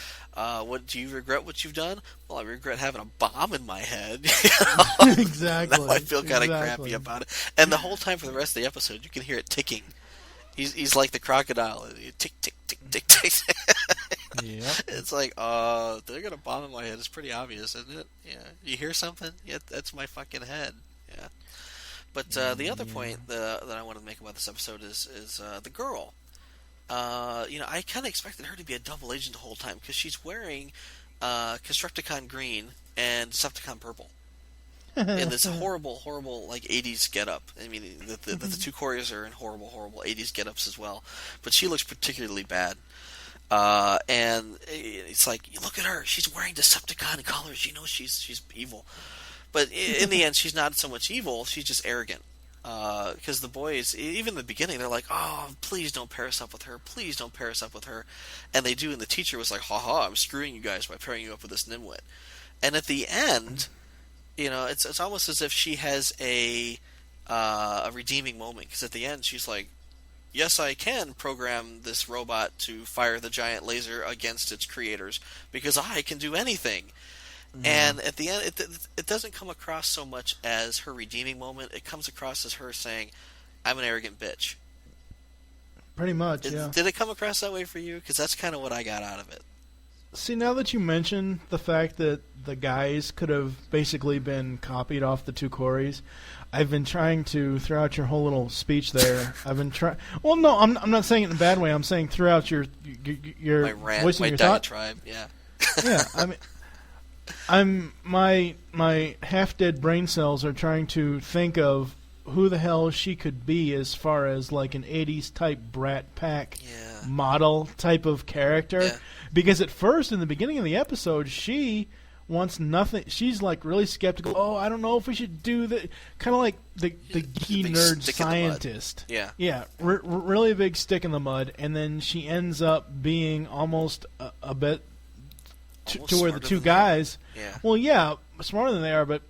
what do you regret? What you've done? Well, I regret having a bomb in my head. Exactly. Now I feel kind of crappy about it. And the whole time for the rest of the episode, you can hear it ticking. He's like the crocodile. Tick, tick, tick, tick, tick. Yep. It's like, they got a bomb in my head. It's pretty obvious, isn't it? Yeah. You hear something? Yeah, that's my fucking head. Yeah. But the other point that I want to make about this episode is the girl. I kind of expected her to be a double agent the whole time because she's wearing Constructicon green and Decepticon purple. In this horrible, like 80s getup. I mean, the two Coreys are in horrible 80s getups as well. But she looks particularly bad. And it's like, you look at her. She's wearing Decepticon colors. She's evil. But in the end, she's not so much evil. She's just arrogant. Because the boys, even in the beginning, they're like, "Oh, please don't pair us up with her. Please don't pair us up with her." And they do, and the teacher was like, "Ha, I'm screwing you guys by pairing you up with this nimwit." And at the end, it's almost as if she has a redeeming moment. Because at the end, she's like, "Yes, I can program this robot to fire the giant laser against its creators because I can do anything." And at the end, it doesn't come across so much as her redeeming moment. It comes across as her saying, "I'm an arrogant bitch." Pretty much, yeah. Did it come across that way for you? Because that's kind of what I got out of it. See, now that you mention the fact that the guys could have basically been copied off the two Coreys, I've been trying to, throughout your whole little speech there, I've been trying... Well, no, I'm not saying it in a bad way. I'm saying throughout your my rant, voicing my your diatribe, yeah. Yeah, I mean... my half-dead brain cells are trying to think of who the hell she could be as far as like an 80s type Brat Pack model type of character. Yeah. Because at first, in the beginning of the episode, she wants nothing. She's like really skeptical. Oh, I don't know if we should do that. Kind of like the geeky nerd scientist. Yeah. Yeah, really big stick in the mud. And then she ends up being almost a bit... To where the two guys, smarter than they are, but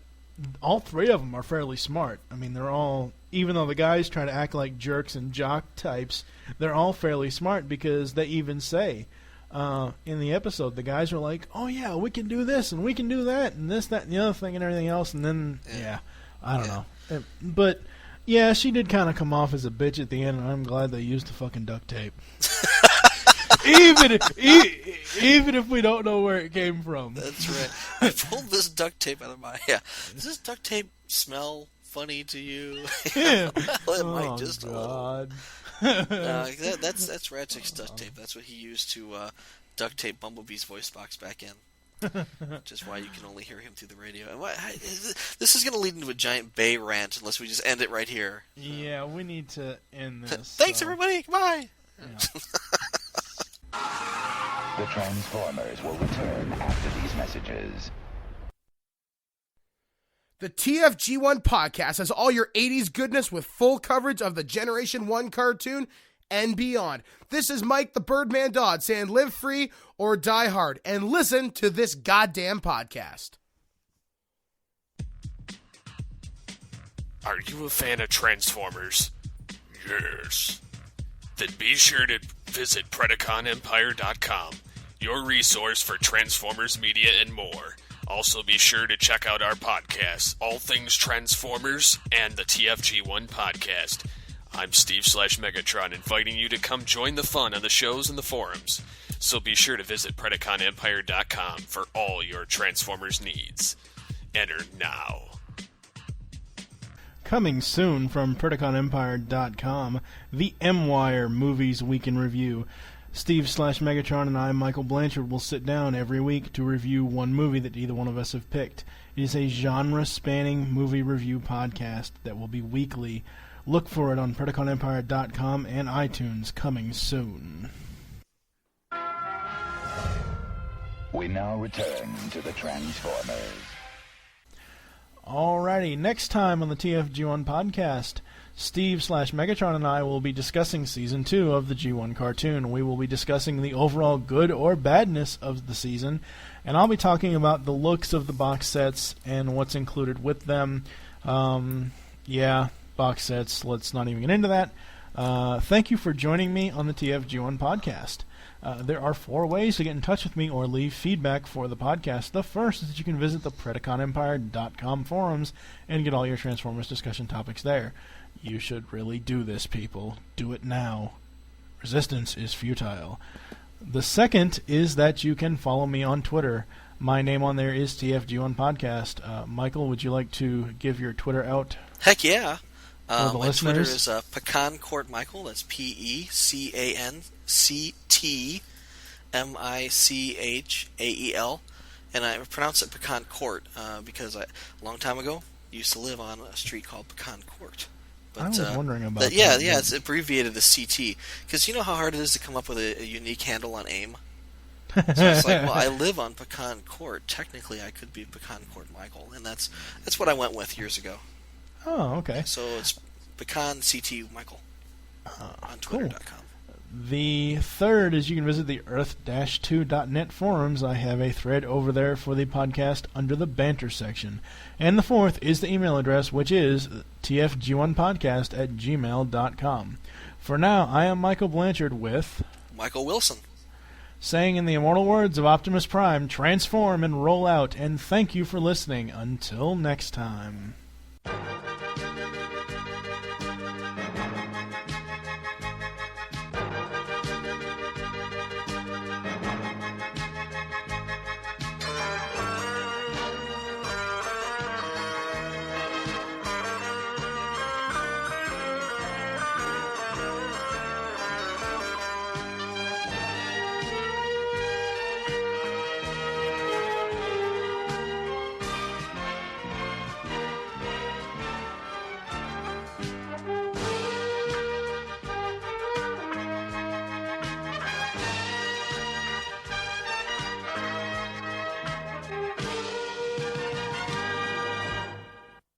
all three of them are fairly smart. I mean, they're all, even though the guys try to act like jerks and jock types, they're all fairly smart because they even say in the episode, the guys are like, "Oh yeah, we can do this and we can do that and this, that, and the other thing and everything else." And then, I don't know. But yeah, she did kind of come off as a bitch at the end, and I'm glad they used the fucking duct tape. Even if we don't know where it came from. That's right. I pulled this duct tape out of my... Yeah. Does this duct tape smell funny to you? Yeah. Well, it might just God. That's Ratchik's duct tape. That's what he used to duct tape Bumblebee's voice box back in. Which is why you can only hear him through the radio. And this is going to lead into a giant Bay rant unless we just end it right here. Yeah, we need to end this. Thanks, everybody. Goodbye. Yeah. The Transformers will return after these messages. The TFG1 podcast has all your 80s goodness with full coverage of the Generation 1 cartoon and beyond. This is Mike the Birdman Dodd saying live free or die hard and listen to this goddamn podcast. Are you a fan of Transformers? Yes. Then be sure to visit PecanCtMichael.com, your resource for Transformers media and more. Also be sure to check out our podcasts, All Things Transformers and the TFG1 podcast. I'm Steve/Megatron, inviting you to come join the fun on the shows and the forums. So be sure to visit PecanCtMichael.com for all your Transformers needs. Enter now. Coming soon from PecanCtMichael.com, the M-Wire Movies Week in Review. Steve/Megatron and I, Michael Blanchard, will sit down every week to review one movie that either one of us have picked. It is a genre-spanning movie review podcast that will be weekly. Look for it on PecanCtMichael.com and iTunes, coming soon. We now return to the Transformers. Alrighty, next time on the TFG1 podcast, Steve/Megatron and I will be discussing Season 2 of the G1 cartoon. We will be discussing the overall good or badness of the season, and I'll be talking about the looks of the box sets and what's included with them. Box sets, let's not even get into that. Thank you for joining me on the TFG1 podcast. There are 4 ways to get in touch with me or leave feedback for the podcast. The first is that you can visit the PecanCtMichael.com forums and get all your Transformers discussion topics there. You should really do this, people. Do it now. Resistance is futile. The second is that you can follow me on Twitter. My name on there is TFG1 Podcast. Michael, would you like to give your Twitter out? Heck yeah. For the my listeners? Twitter is PecanCtMichael. That's PecanCtMichael. And I pronounce it Pecan Court because a long time ago used to live on a street called Pecan Court. But, I was wondering about that. Yeah, it's abbreviated as CT. Because you know how hard it is to come up with a unique handle on AIM? So it's like, well, I live on Pecan Court. Technically, I could be PecanCtMichael. And that's what I went with years ago. Oh, okay. So it's PecanCtMichael on Twitter.com. Cool. The third is you can visit the earth-2.net forums. I have a thread over there for the podcast under the banter section. And the fourth is the email address, which is tfg1podcast@gmail.com. For now, I am Michael Blanchard with Michael Wilson, saying in the immortal words of Optimus Prime, transform and roll out, and thank you for listening. Until next time.